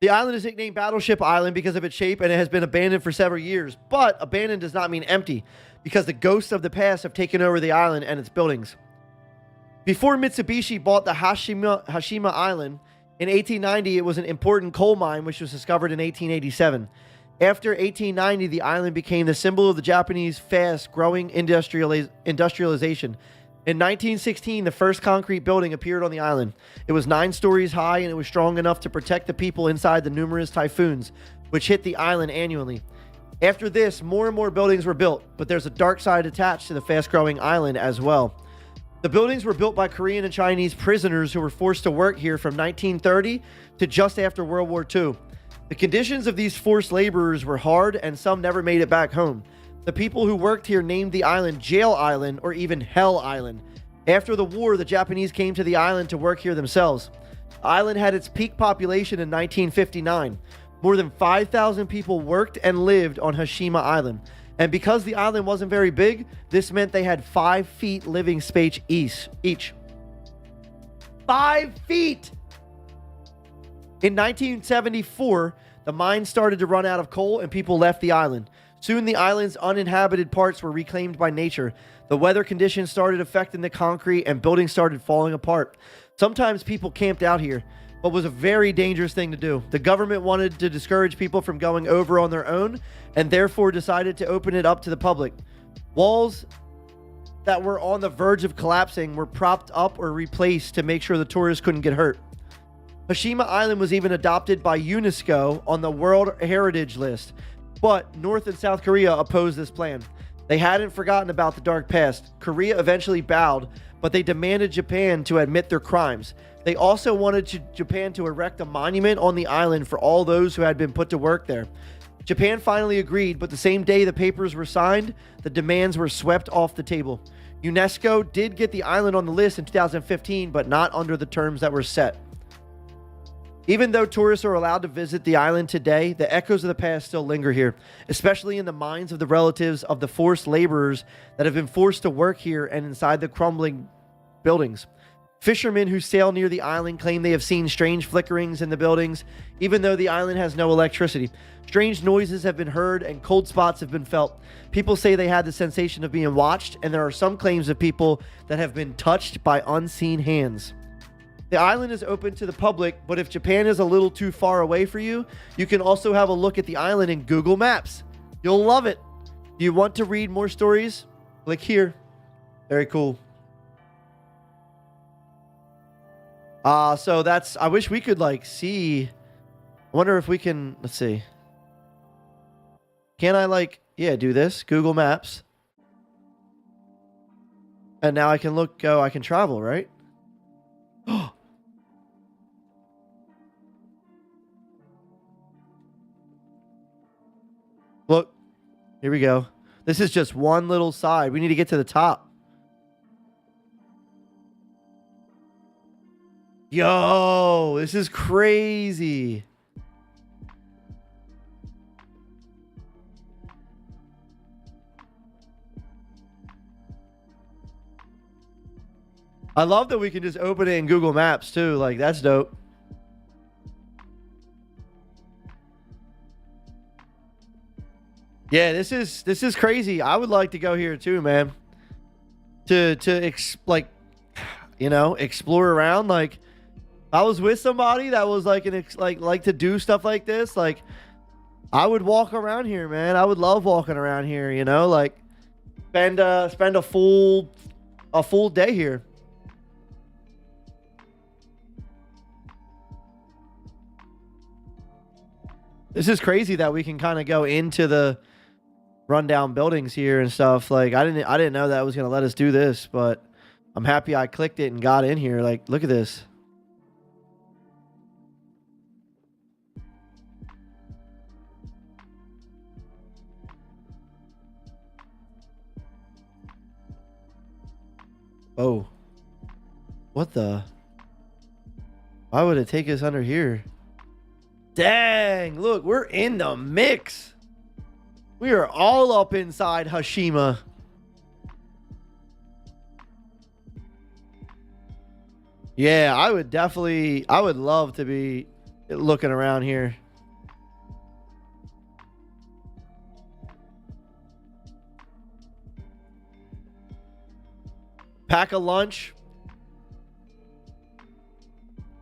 [SPEAKER 1] The island is nicknamed Battleship Island because of its shape, and it has been abandoned for several years. But abandoned does not mean empty, because the ghosts of the past have taken over the island and its buildings. Before Mitsubishi bought the Hashima Island, in 1890 it was an important coal mine which was discovered in 1887. After 1890, the island became the symbol of the Japanese fast-growing industrialization. In 1916, the first concrete building appeared on the island. It was 9 stories high, and it was strong enough to protect the people inside the numerous typhoons, which hit the island annually. After this, more and more buildings were built, but there's a dark side attached to the fast-growing island as well. The buildings were built by Korean and Chinese prisoners who were forced to work here from 1930 to just after World War II. The conditions of these forced laborers were hard, and some never made it back home. The people who worked here named the island Jail Island or even Hell Island. After the war, the Japanese came to the island to work here themselves. The island had its peak population in 1959. More than 5,000 people worked and lived on Hashima Island. And because the island wasn't very big, this meant they had 5 feet living space each. 5 feet! In 1974, the mine started to run out of coal and people left the island. Soon the island's uninhabited parts were reclaimed by nature. The weather conditions started affecting the concrete and buildings started falling apart. Sometimes people camped out here, but was a very dangerous thing to do. The government wanted to discourage people from going over on their own and therefore decided to open it up to the public. Walls that were on the verge of collapsing were propped up or replaced to make sure the tourists couldn't get hurt. Hashima Island was even adopted by UNESCO on the World Heritage List, but North and South Korea opposed this plan. They hadn't forgotten about the dark past. Korea eventually bowed, but they demanded Japan to admit their crimes. They also wanted Japan to erect a monument on the island for all those who had been put to work there. Japan finally agreed, but the same day the papers were signed, the demands were swept off the table. UNESCO did get the island on the list in 2015, but not under the terms that were set. Even though tourists are allowed to visit the island today, the echoes of the past still linger here, especially in the minds of the relatives of the forced laborers that have been forced to work here and inside the crumbling buildings. Fishermen who sail near the island claim they have seen strange flickerings in the buildings, even though the island has no electricity. Strange noises have been heard and cold spots have been felt. People say they had the sensation of being watched, and there are some claims of people that have been touched by unseen hands. The island is open to the public, but if Japan is a little too far away for you, you can also have a look at the island in Google Maps. You'll love it. Do you want to read more stories? Click here. Very cool. So that's, I wish we could like see, I wonder if we can, let's see. Can I like, yeah, do this, Google Maps. And now I can look, I can travel, right? Look, here we go. This is just one little side. We need to get to the top. Yo, this is crazy. I love that we can just open it in Google Maps too. Like, that's dope. Yeah, this is crazy. I would like to go here too, man. Like, you know, explore around. Like, if I was with somebody that was like like to do stuff like this, like, I would walk around here, man. I would love walking around here. You know, like spend a full day here. This is crazy that we can kind of go into the rundown buildings here and stuff. Like, I didn't know that was going to let us do this, but I'm happy I clicked it and got in here. Like, look at this. Oh. What the? Why would it take us under here? Dang, look, we're in the mix. We are all up inside Hashima. Yeah, I would love to be looking around here. Pack a lunch.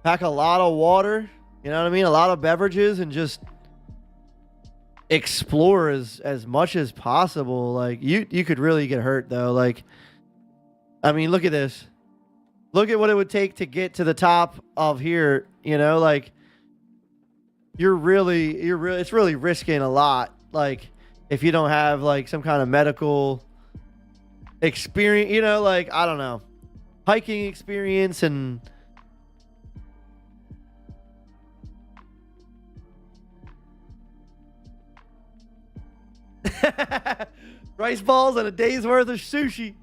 [SPEAKER 1] Pack a lot of water. You know what I mean? A lot of beverages and just explore as much as possible. Like, you could really get hurt though. Like, I mean, look at this. Look at what it would take to get to the top of here, you know, like you're really it's really risking a lot. Like, if you don't have like some kind of medical experience, you know, like, I don't know, hiking experience and rice balls and a day's worth of sushi.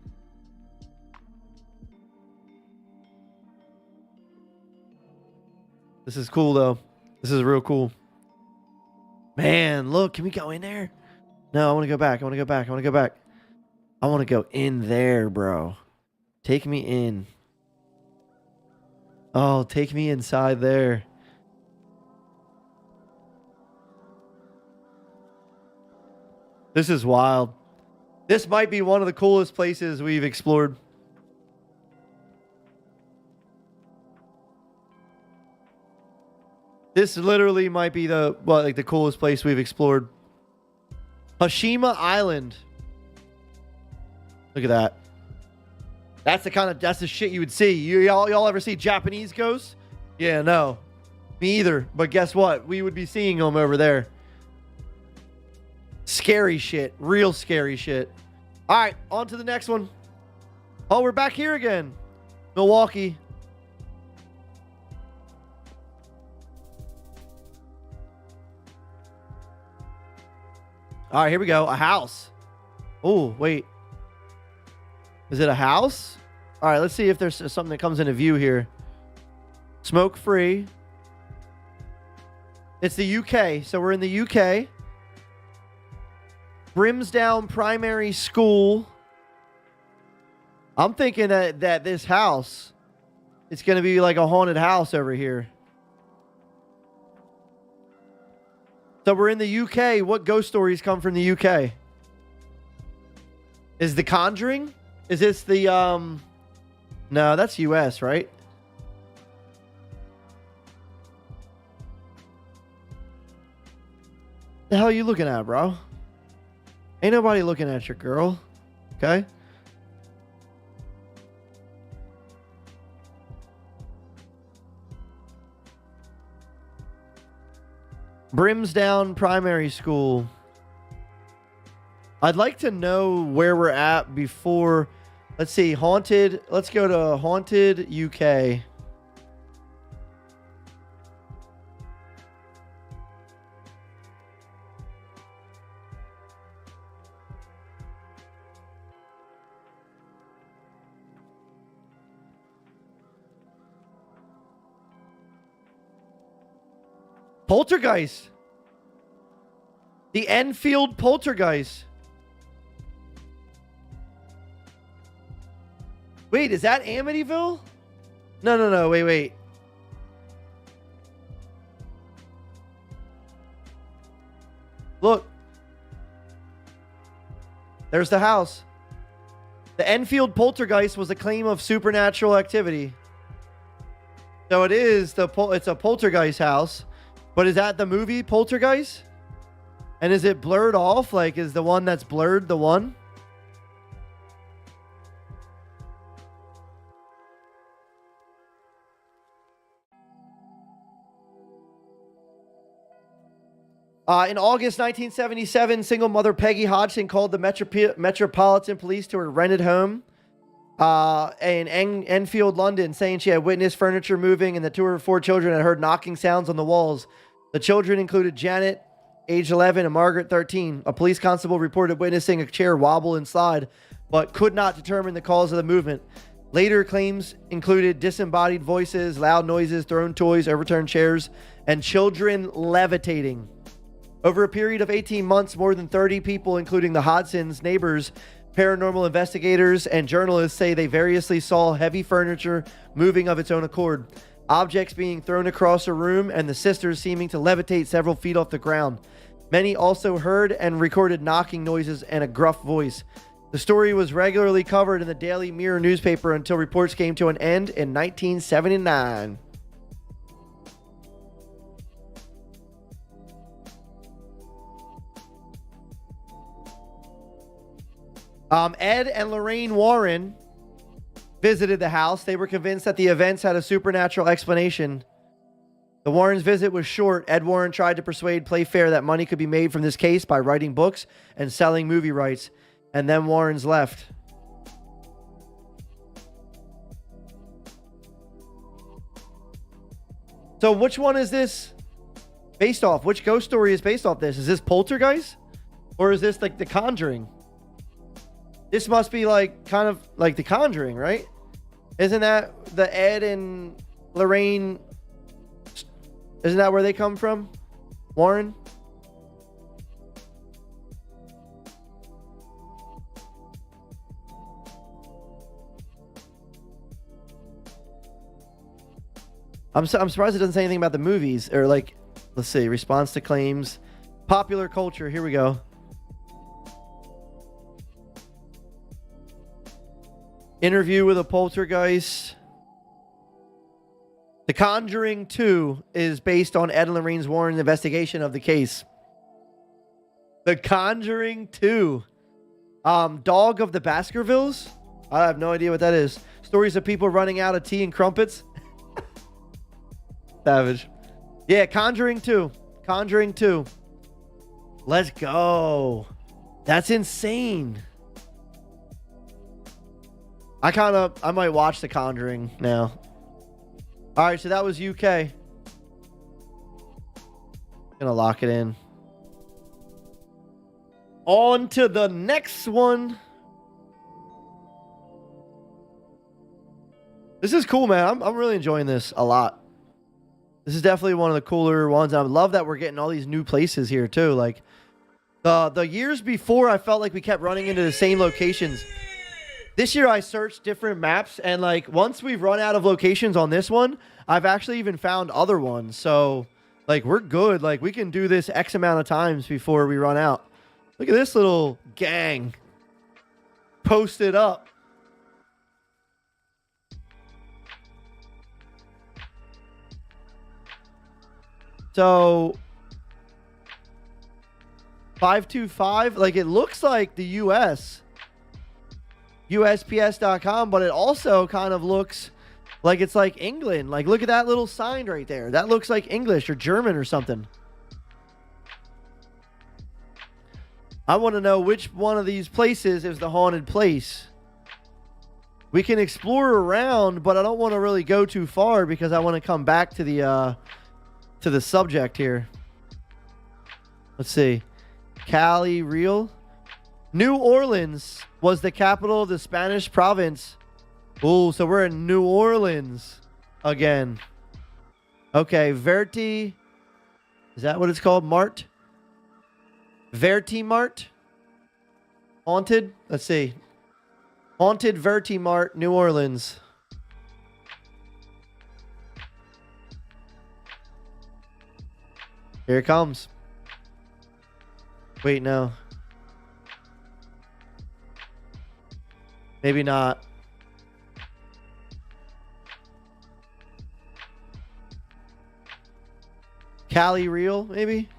[SPEAKER 1] This is cool though. This is real cool. Man, look, can we go in there? No, I want to go back. I want to go back. I want to go back. I want to go in there, bro. Take me in. Oh, take me inside there. This is wild. This might be one of the coolest places we've explored. This literally might be the coolest place we've explored. Hashima Island. Look at that. That's the shit you would see. Y'all ever see Japanese ghosts? Yeah, no. Me either. But guess what? We would be seeing them over there. Scary shit. Real scary shit. All right, on to the next one. Oh, we're back here again. Milwaukee. All right, here we go. A house. Oh, wait. Is it a house? All right, let's see if there's something that comes into view here. Smoke free. It's the UK. So we're in the UK. Brimsdown Primary School. I'm thinking that this house, it's going to be like a haunted house over here. So we're in the UK. What ghost stories come from the UK? Is The Conjuring? Is this the, no, that's US, right? The hell are you looking at, bro? Ain't nobody looking at your girl. Okay? Brimsdown Primary School. I'd like to know where we're at before. Let's see. Haunted. Let's go to Haunted UK. Poltergeist. The Enfield Poltergeist. Wait, is that Amityville? No. Wait. Look. There's the house. The Enfield Poltergeist was a claim of supernatural activity. So it is it's a poltergeist house. But is that the movie Poltergeist? And is it blurred off? Like, is the one that's blurred the one? In August 1977, single mother Peggy Hodgson called the Metropolitan Police to her rented home in Enfield, London, saying she had witnessed furniture moving and the two of her 4 children had heard knocking sounds on the walls. The children included Janet, age 11, and Margaret, 13. A police constable reported witnessing a chair wobble and slide, but could not determine the cause of the movement. Later claims included disembodied voices, loud noises, thrown toys, overturned chairs, and children levitating. Over a period of 18 months, more than 30 people, including the Hodgsons' neighbors, paranormal investigators, and journalists, say they variously saw heavy furniture moving of its own accord, objects being thrown across a room, and the sisters seeming to levitate several feet off the ground. Many also heard and recorded knocking noises and a gruff voice. The story was regularly covered in the Daily Mirror newspaper until reports came to an end in 1979. Ed and Lorraine Warren visited the house. They were convinced that the events had a supernatural explanation. The Warrens' visit was short. Ed Warren tried to persuade Playfair that money could be made from this case by writing books and selling movie rights, and then Warrens left. So which one is this based off? Which ghost story is based off this? Is this Poltergeist? Or is this like The Conjuring? This must be like kind of like The Conjuring, right? Isn't that the Ed and Lorraine? Isn't that where they come from? Warren? I'm surprised it doesn't say anything about the movies or like, let's see, response to claims, popular culture. Here we go. Interview with a poltergeist. The Conjuring 2 is based on Ed and Lorraine Warren's investigation of the case. The Conjuring 2. Dog of the Baskervilles. I have no idea what that is. Stories of people running out of tea and crumpets. Savage. Yeah, Conjuring 2. Conjuring 2. Let's go. That's insane. I might watch The Conjuring now. All right, so that was UK. Gonna lock it in. On to the next one. This is cool, man. I'm really enjoying this a lot. This is definitely one of the cooler ones. I love that we're getting all these new places here too. Like the years before, I felt like we kept running into the same locations. This year I searched different maps, and like once we've run out of locations on this one, I've actually even found other ones. So like we're good. Like we can do this X amount of times before we run out. Look at this little gang posted up. So 525, like it looks like the US. USPS.com, but it also kind of looks like it's like England. Like, look at that little sign right there. That looks like English or German or something. I want to know which one of these places is the haunted place. We can explore around, but I don't want to really go too far because I want to come back to the subject here. Let's see. Cali Real. New Orleans was the capital of the Spanish province. Oh, so we're in New Orleans again. Okay, Verti. Is that what it's called? Mart? Verti Mart? Haunted? Let's see. Haunted Verti Mart, New Orleans. Here it comes. Wait, no. Maybe not. Cali Real, maybe?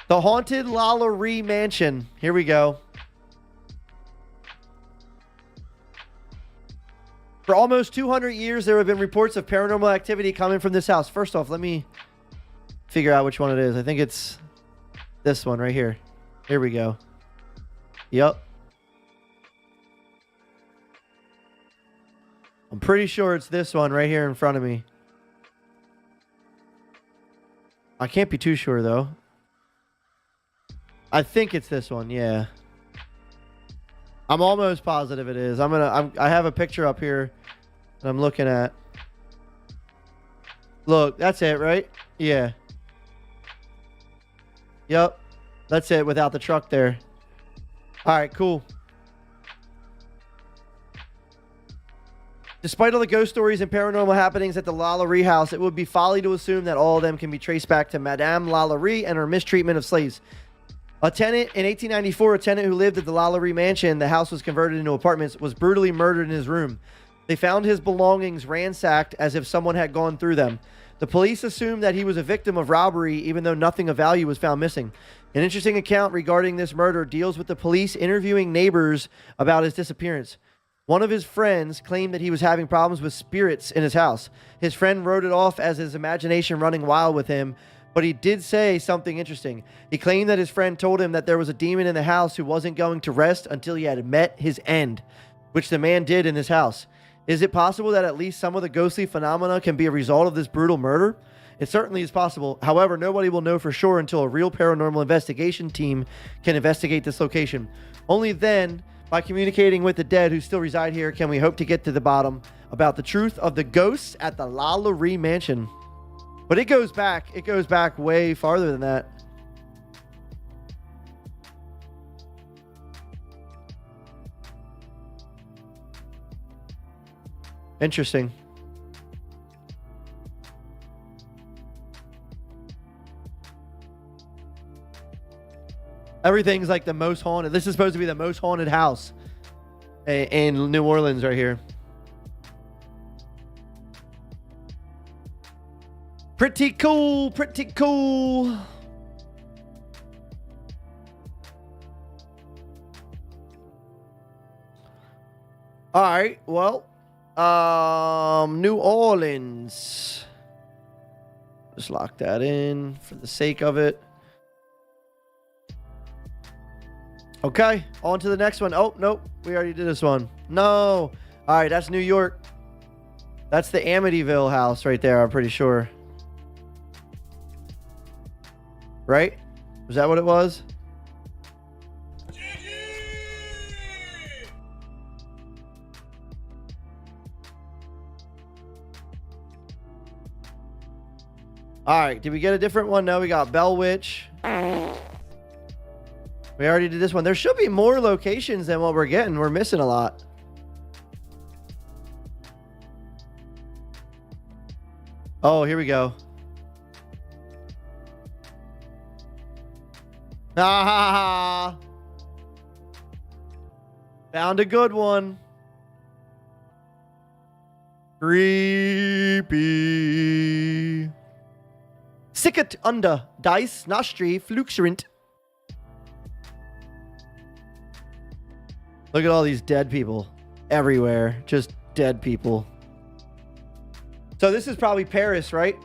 [SPEAKER 1] The Haunted Lalaurie Mansion. Here we go. For almost 200 years, there have been reports of paranormal activity coming from this house. First off, let me figure out which one it is. I think it's this one right here. Here we go. Yep. I'm pretty sure it's this one right here in front of me. I can't be too sure though. I think it's this one, yeah. I'm almost positive it is. I have a picture up here that I'm looking at. Look, that's it, right? Yeah. Yep. That's it without the truck there. All right, cool. Despite all the ghost stories and paranormal happenings at the Lalaurie house, it would be folly to assume that all of them can be traced back to Madame Lalaurie and her mistreatment of slaves. A tenant in 1894, a tenant who lived at the Lalaurie mansion, the house was converted into apartments, was brutally murdered in his room. They found his belongings ransacked as if someone had gone through them. The police assumed that he was a victim of robbery, even though nothing of value was found missing. An interesting account regarding this murder deals with the police interviewing neighbors about his disappearance. One of his friends claimed that he was having problems with spirits in his house. His friend wrote it off as his imagination running wild with him, but he did say something interesting. He claimed that his friend told him that there was a demon in the house who wasn't going to rest until he had met his end, which the man did in his house. Is it possible that at least some of the ghostly phenomena can be a result of this brutal murder? It certainly is possible. However, nobody will know for sure until a real paranormal investigation team can investigate this location. Only then, by communicating with the dead who still reside here, can we hope to get to the bottom about the truth of the ghosts at the Lalaurie mansion. But it goes back way farther than that. Interesting. Everything's like the most haunted. This is supposed to be the most haunted house in New Orleans right here. Pretty cool, pretty cool. All right, well, New Orleans. Just lock that in for the sake of it. Okay, on to the next one. Oh, nope, we already did this one. No. All right, that's New York. That's the Amityville house right there, I'm pretty sure. Right? Was that what it was? All right, did we get a different one? No, we got Bell Witch. We already did this one. There should be more locations than what we're getting. We're missing a lot. Oh, here we go. Ah, found a good one. Creepy. Sicket under Dice Nostri Fluxerint. Look at all these dead people everywhere. Just dead people. So this is probably Paris, right?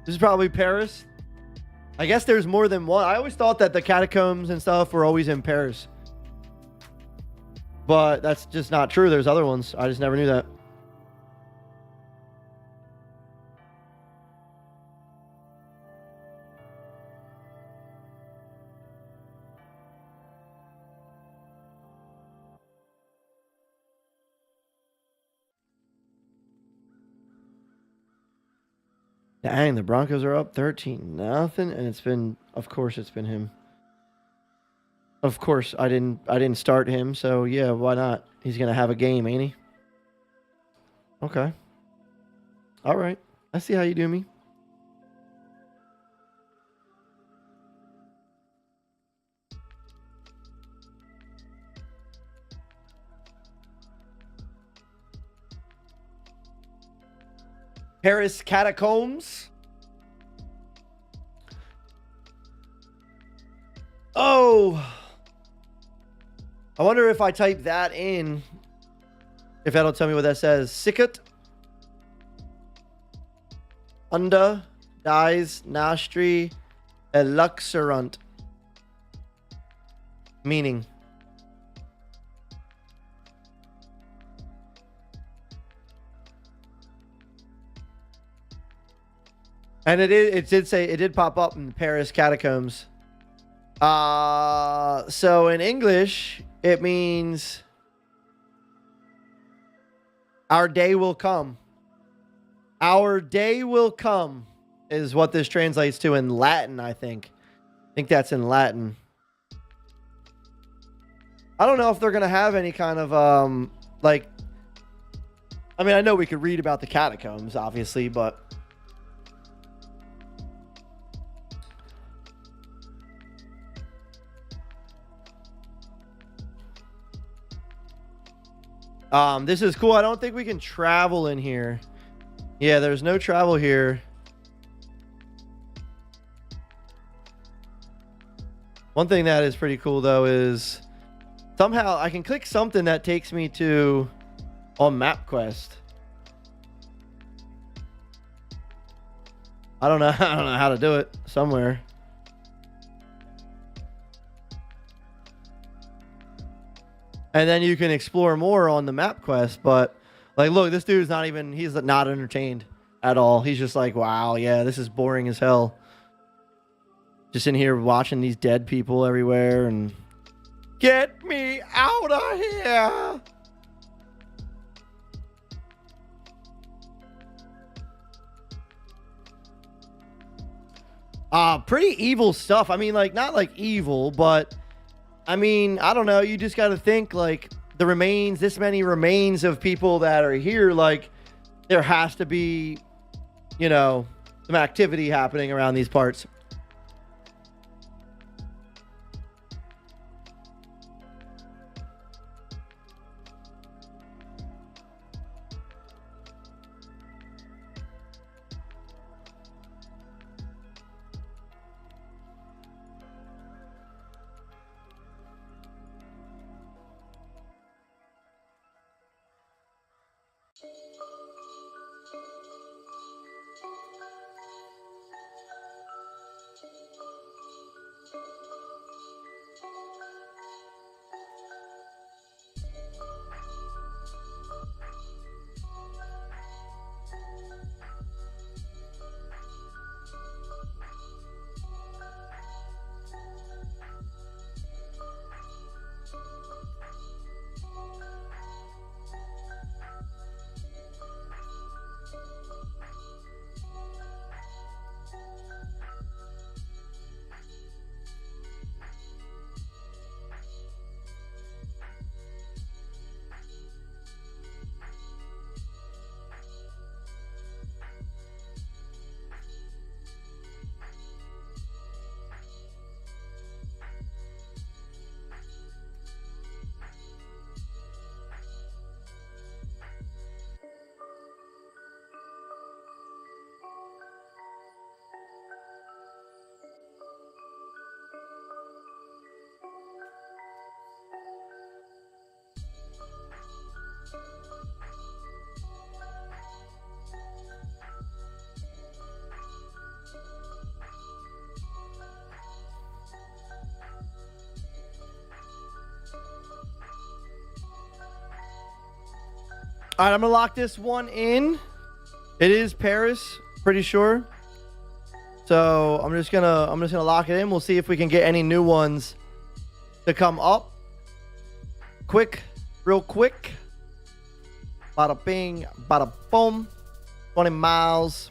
[SPEAKER 1] This is probably Paris. I guess there's more than one. I always thought that the catacombs and stuff were always in Paris. But that's just not true. There's other ones. I just never knew that. Dang, the Broncos are up 13-0, and it's been, of course, it's been him. Of course, I didn't start him, so yeah, why not? He's gonna have a game, ain't he? Okay. All right. I see how you do me. Paris catacombs. Oh. I wonder if I type that in, if that'll tell me what that says. Sicut. Under. Dies. Nostri. Eluxerant. Meaning. And it did pop up in the Paris catacombs. So in English, it means our day will come. Our day will come is what this translates to in Latin, I think. I think that's in Latin. I don't know if they're going to have any kind of, like, I mean, I know we could read about the catacombs, obviously, but this is cool. I don't think we can travel in here. Yeah, there's no travel here. One thing that is pretty cool, though, is somehow I can click something that takes me to on MapQuest. I don't know how to do it somewhere. And then you can explore more on the MapQuest, but like, look, this dude's he's not entertained at all. He's just like, wow, yeah, this is boring as hell. Just in here watching these dead people everywhere and get me out of here. Pretty evil stuff. I mean, like, not like evil, but I mean, I don't know. You just got to think, like, the remains, this many remains of people that are here, like there has to be, you know, some activity happening around these parts. All right, I'm gonna lock this one in. It is Paris, pretty sure. So I'm just gonna lock it in. We'll see if we can get any new ones to come up. Real quick. Bada bing, bada boom. 20 miles.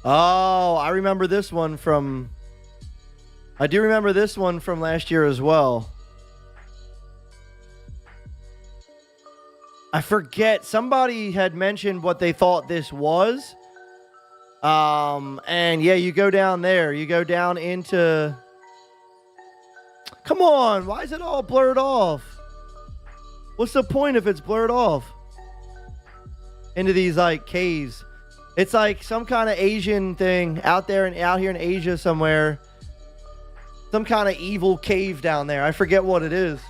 [SPEAKER 1] Oh, I remember this one from. I do remember this one from last year as well. I forget. Somebody had mentioned what they thought this was. And yeah, you go down there. You go down into... Come on. Why is it all blurred off? What's the point if it's blurred off? Into these, like, caves. It's like some kind of Asian thing out here in Asia somewhere. Some kind of evil cave down there. I forget what it is.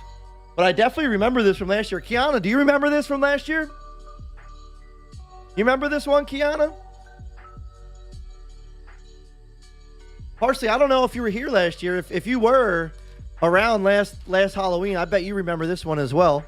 [SPEAKER 1] But I definitely remember this from last year. Kiana, do you remember this from last year? You remember this one, Kiana? Parsley, I don't know if you were here last year. If you were around last Halloween, I bet you remember this one as well.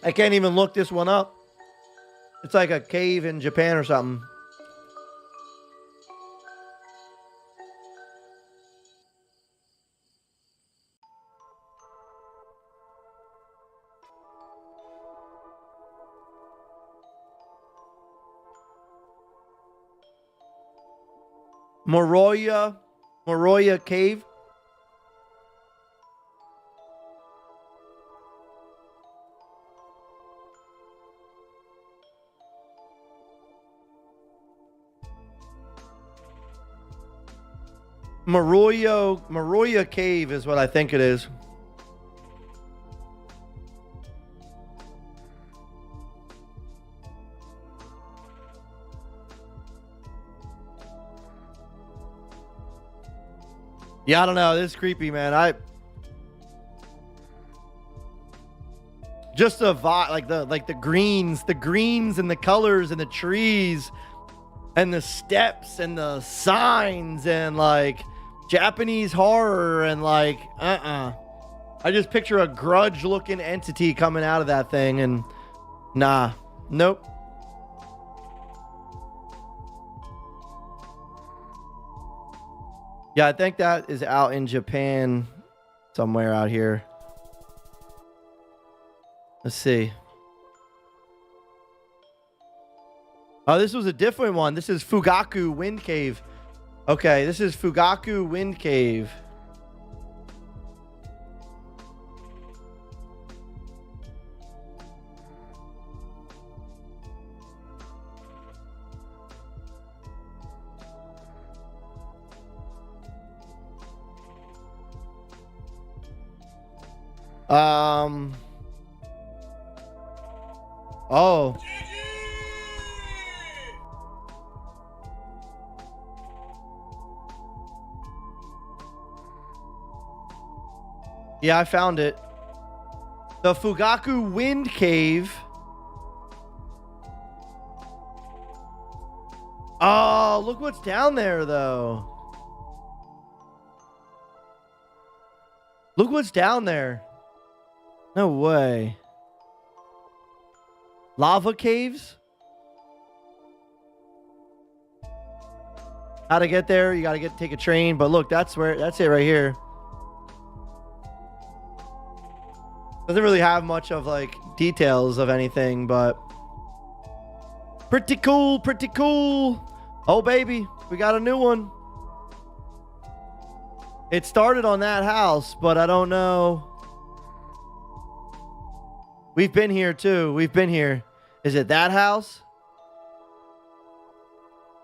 [SPEAKER 1] I can't even look this one up. It's like a cave in Japan or something. Moroya Cave. Moroya Cave is what I think it is. Yeah, I don't know. This is creepy, man. Just the vibe, like the greens and the colors and the trees and the steps and the signs and like Japanese horror and like I just picture a grudge looking entity coming out of that thing and nope. Yeah, I think that is out in Japan somewhere out here. Let's see. Oh, this was a different one. This is Fugaku Wind Cave. Okay, this is Fugaku Wind Cave. Oh. Yeah, I found it. The Fugaku Wind Cave. Oh, look what's down there, though. Look what's down there. No way. Lava caves? How to get there? You gotta take a train. But look, that's it right here. Doesn't really have much of like details of anything, but pretty cool, pretty cool. Oh baby, we got a new one. It started on that house, but I don't know. We've been here too. We've been here. Is it that house?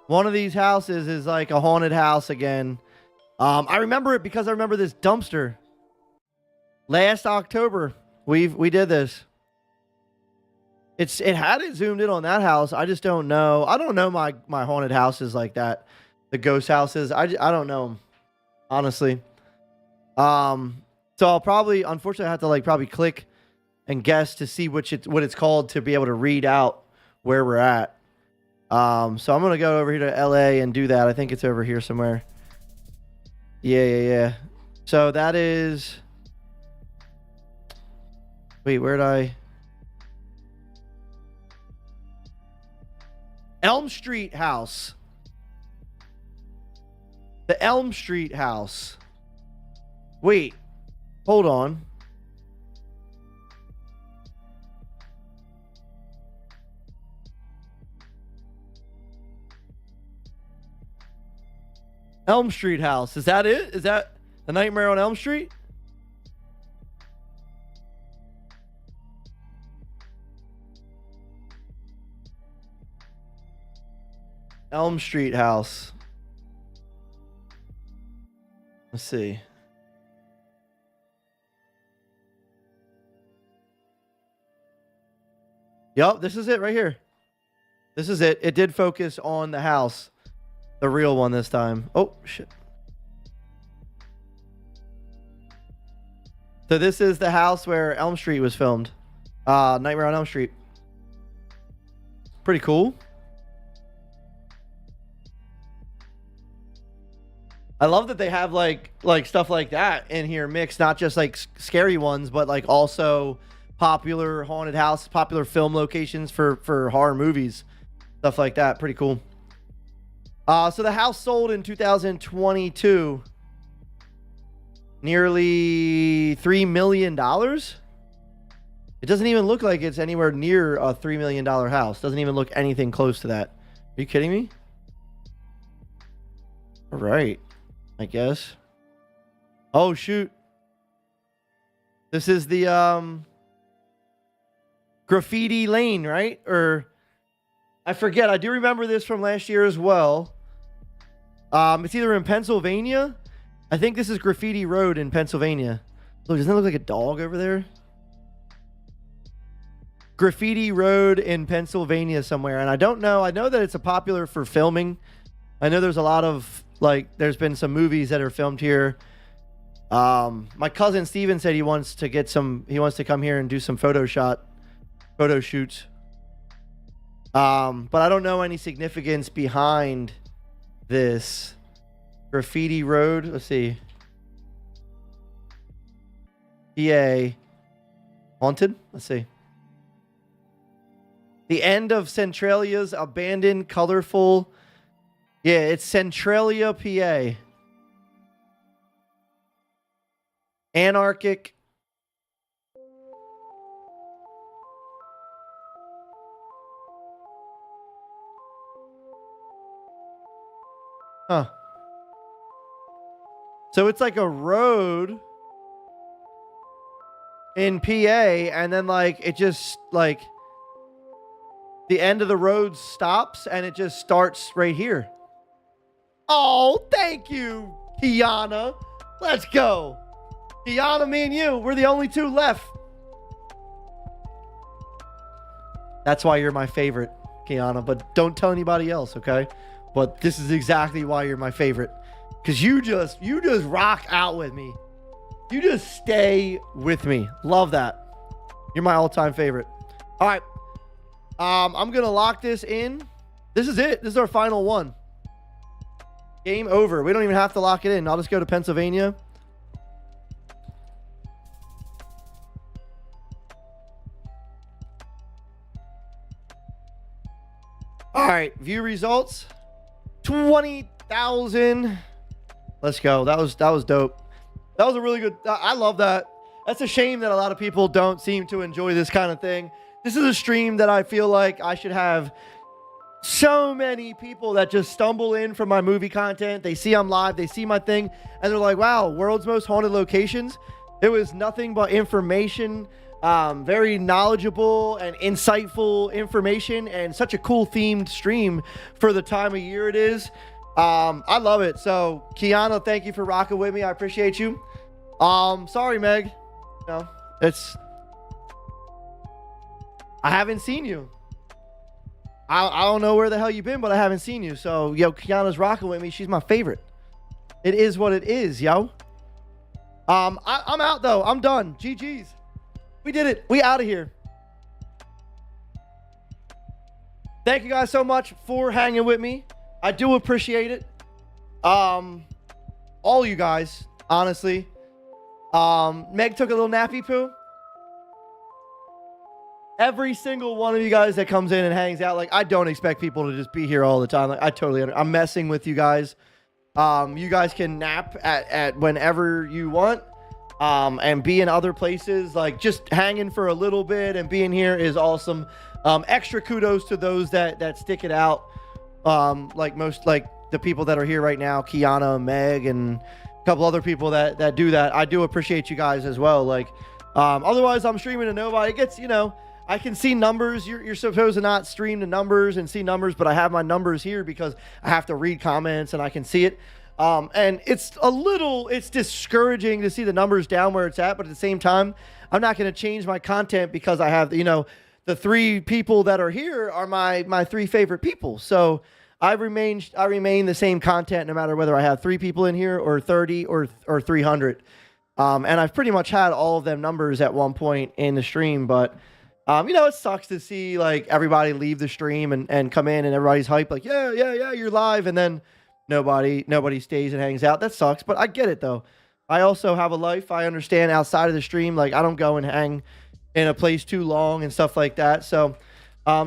[SPEAKER 1] One of these houses is like a haunted house again. I remember it because I remember this dumpster. Last October, we did this. It had it zoomed in on that house. I just don't know. I don't know my haunted houses like that. The ghost houses. I don't know them, honestly. So I'll probably, unfortunately, have to like probably click and guess to see what it's called to be able to read out where we're at. So I'm gonna go over here to LA and do that. I think it's over here somewhere. Yeah. So that is. Wait, where'd I? Elm Street house. The Elm Street house. Wait, hold on. Elm Street house. Is that it? Is that the Nightmare on Elm Street? Elm Street house. Let's see. Yup, this is it right here. This is it. It did focus on the house. The real one this time. Oh, shit. So this is the house where Elm Street was filmed. Nightmare on Elm Street. Pretty cool. I love that they have like stuff like that in here mixed, not just like scary ones, but like also popular haunted house, popular film locations for horror movies, stuff like that. Pretty cool. So the house sold in 2022, nearly $3 million. It doesn't even look like it's anywhere near a $3 million house. Doesn't even look anything close to that. Are you kidding me? All right. I guess. Oh shoot. This is the Graffiti Lane, right? Or I forget. I do remember this from last year as well. It's either in Pennsylvania. I think this is Graffiti Road in Pennsylvania. Look, doesn't that look like a dog over there? Graffiti Road in Pennsylvania somewhere. And I don't know. I know that it's a popular for filming. I know there's a lot of there's been some movies that are filmed here. My cousin Steven said he wants to come here and do some photo shoots. But I don't know any significance behind this. Graffiti Road. Let's see. PA. Haunted? Let's see. The end of Centralia's abandoned, colorful. Yeah, it's Centralia, PA. anarchic. Huh. So it's like a road in PA, and then like it just like the end of the road stops and it just starts right here. Oh, thank you, Kiana. Let's go. Kiana, me and you, we're the only two left. That's why you're my favorite, Kiana, but don't tell anybody else, okay? But this is exactly why you're my favorite. Because you just rock out with me. You just stay with me. Love that. You're my all-time favorite. All right. I'm going to lock this in. This is it. This is our final one. Game over. We don't even have to lock it in. I'll just go to Pennsylvania. All right. View results. 20,000. Let's go. That was dope. That was a really good. I love that. That's a shame that a lot of people don't seem to enjoy this kind of thing. This is a stream that I feel like I should have so many people that just stumble in from my movie content. They see I'm live, they see my thing, and they're like, wow, world's most haunted locations. It was nothing but information, very knowledgeable and insightful information, and such a cool themed stream for the time of year it is. I love it. So Kiana, thank you for rocking with me. I appreciate you. Sorry, Meg. No, I haven't seen you. I don't know where the hell you've been, but I haven't seen you. So, yo, Kiana's rocking with me. She's my favorite. It is what it is, yo. I'm out, though. I'm done. GG's. We did it. We out of here. Thank you guys so much for hanging with me. I do appreciate it. All you guys, honestly. Meg took a little nappy poo. Every single one of you guys that comes in and hangs out, like, I don't expect people to just be here all the time. Like, I totally I'm messing with you guys. You guys can nap at whenever you want, and be in other places. Like, just hanging for a little bit and being here is awesome. Extra kudos to those that stick it out. Like the people that are here right now, Kiana, Meg, and a couple other people that do that. I do appreciate you guys as well. Like, otherwise I'm streaming to nobody. It gets, I can see numbers. You're supposed to not stream the numbers and see numbers, but I have my numbers here because I have to read comments and I can see it. And it's discouraging to see the numbers down where it's at, but at the same time, I'm not going to change my content because I have, the three people that are here are my three favorite people. So I remain the same content no matter whether I have 3 people in here or 30 or 300. And I've pretty much had all of them numbers at one point in the stream, but it sucks to see like everybody leave the stream and come in and everybody's hyped like, yeah, you're live. And then nobody stays and hangs out. That sucks, but I get it though. I also have a life. I understand outside of the stream. Like, I don't go and hang in a place too long and stuff like that. So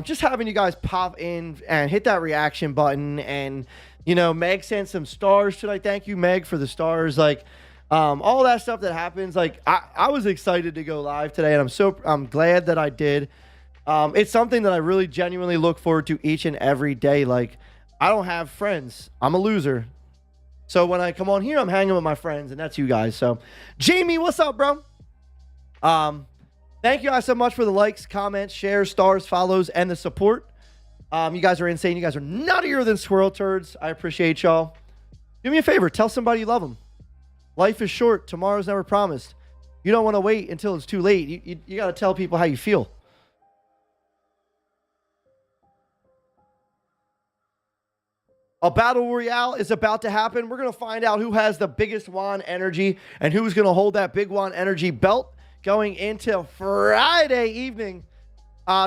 [SPEAKER 1] just having you guys pop in and hit that reaction button. And, Meg sent some stars tonight. Thank you, Meg, for the stars. Like, all that stuff that happens. Like, I was excited to go live today, and I'm glad that I did. It's something that I really genuinely look forward to each and every day. Like, I don't have friends. I'm a loser. So when I come on here, I'm hanging with my friends, and that's you guys. So, Jamie, what's up, bro? Thank you guys so much for the likes, comments, shares, stars, follows, and the support. You guys are insane. You guys are nuttier than squirrel turds. I appreciate y'all. Do me a favor. Tell somebody you love them. Life is short. Tomorrow's never promised. You don't want to wait until it's too late. You got to tell people how you feel. A battle royale is about to happen. We're going to find out who has the biggest wand energy and who's going to hold that big wand energy belt going into Friday evening.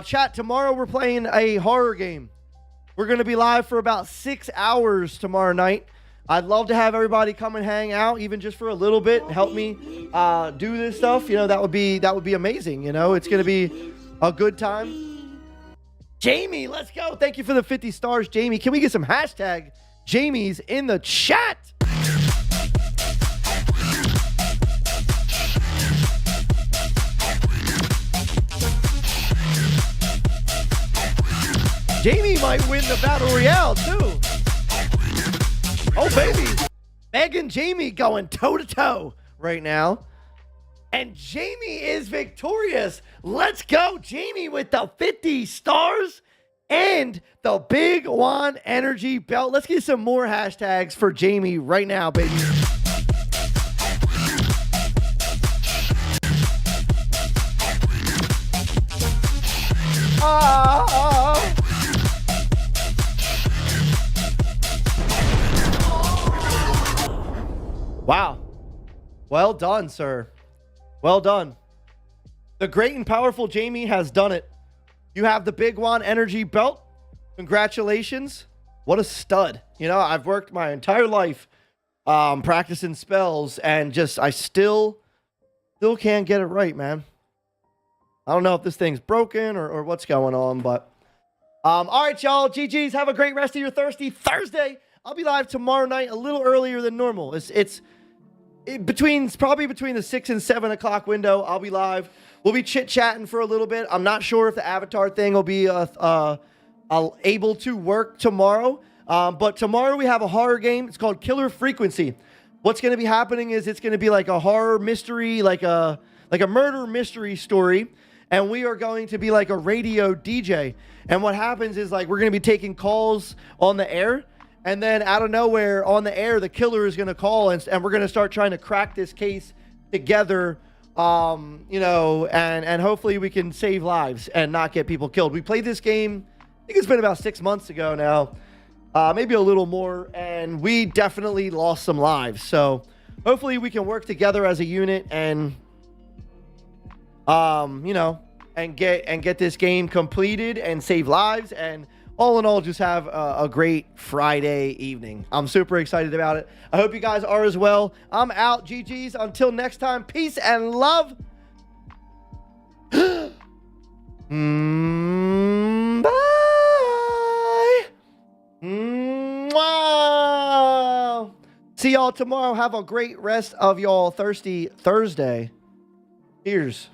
[SPEAKER 1] Chat, tomorrow we're playing a horror game. We're going to be live for about 6 hours tomorrow night. I'd love to have everybody come and hang out, even just for a little bit, and help me do this stuff. That would be amazing. It's going to be a good time. Jamie, let's go. Thank you for the 50 stars, Jamie. Can we get some hashtag Jamies in the chat? Jamie might win the Battle Royale, too. Oh, baby. Meg and Jamie going toe-to-toe right now. And Jamie is victorious. Let's go. Jamie with the 50 stars and the Big Juan Energy belt. Let's get some more hashtags for Jamie right now, baby. Wow. Well done, sir. Well done. The great and powerful Jamie has done it. You have the Big Juan Energy belt. Congratulations. What a stud. You know, I've worked my entire life practicing spells and just I still can't get it right, man. I don't know if this thing's broken or what's going on, but all right, y'all. GG's. Have a great rest of your Thirsty Thursday. I'll be live tomorrow night a little earlier than normal. It's probably between the 6 and 7 o'clock window. I'll be live. We'll be chit-chatting for a little bit. I'm not sure if the avatar thing will be able to work tomorrow. But tomorrow we have a horror game. It's called Killer Frequency. What's going to be happening is it's going to be like a horror mystery, like a murder mystery story. And we are going to be like a radio DJ. And what happens is like we're going to be taking calls on the air. And then out of nowhere on the air, the killer is going to call and we're going to start trying to crack this case together, you know, and hopefully we can save lives and not get people killed. We played this game, I think it's been about 6 months ago now, maybe a little more, and we definitely lost some lives. So hopefully we can work together as a unit and, you know, and get this game completed and save lives and all in all, just have a great Friday evening. I'm super excited about it. I hope you guys are as well. I'm out. GG's. Until next time, peace and love. Bye. Mwah. See y'all tomorrow. Have a great rest of y'all Thirsty Thursday. Cheers.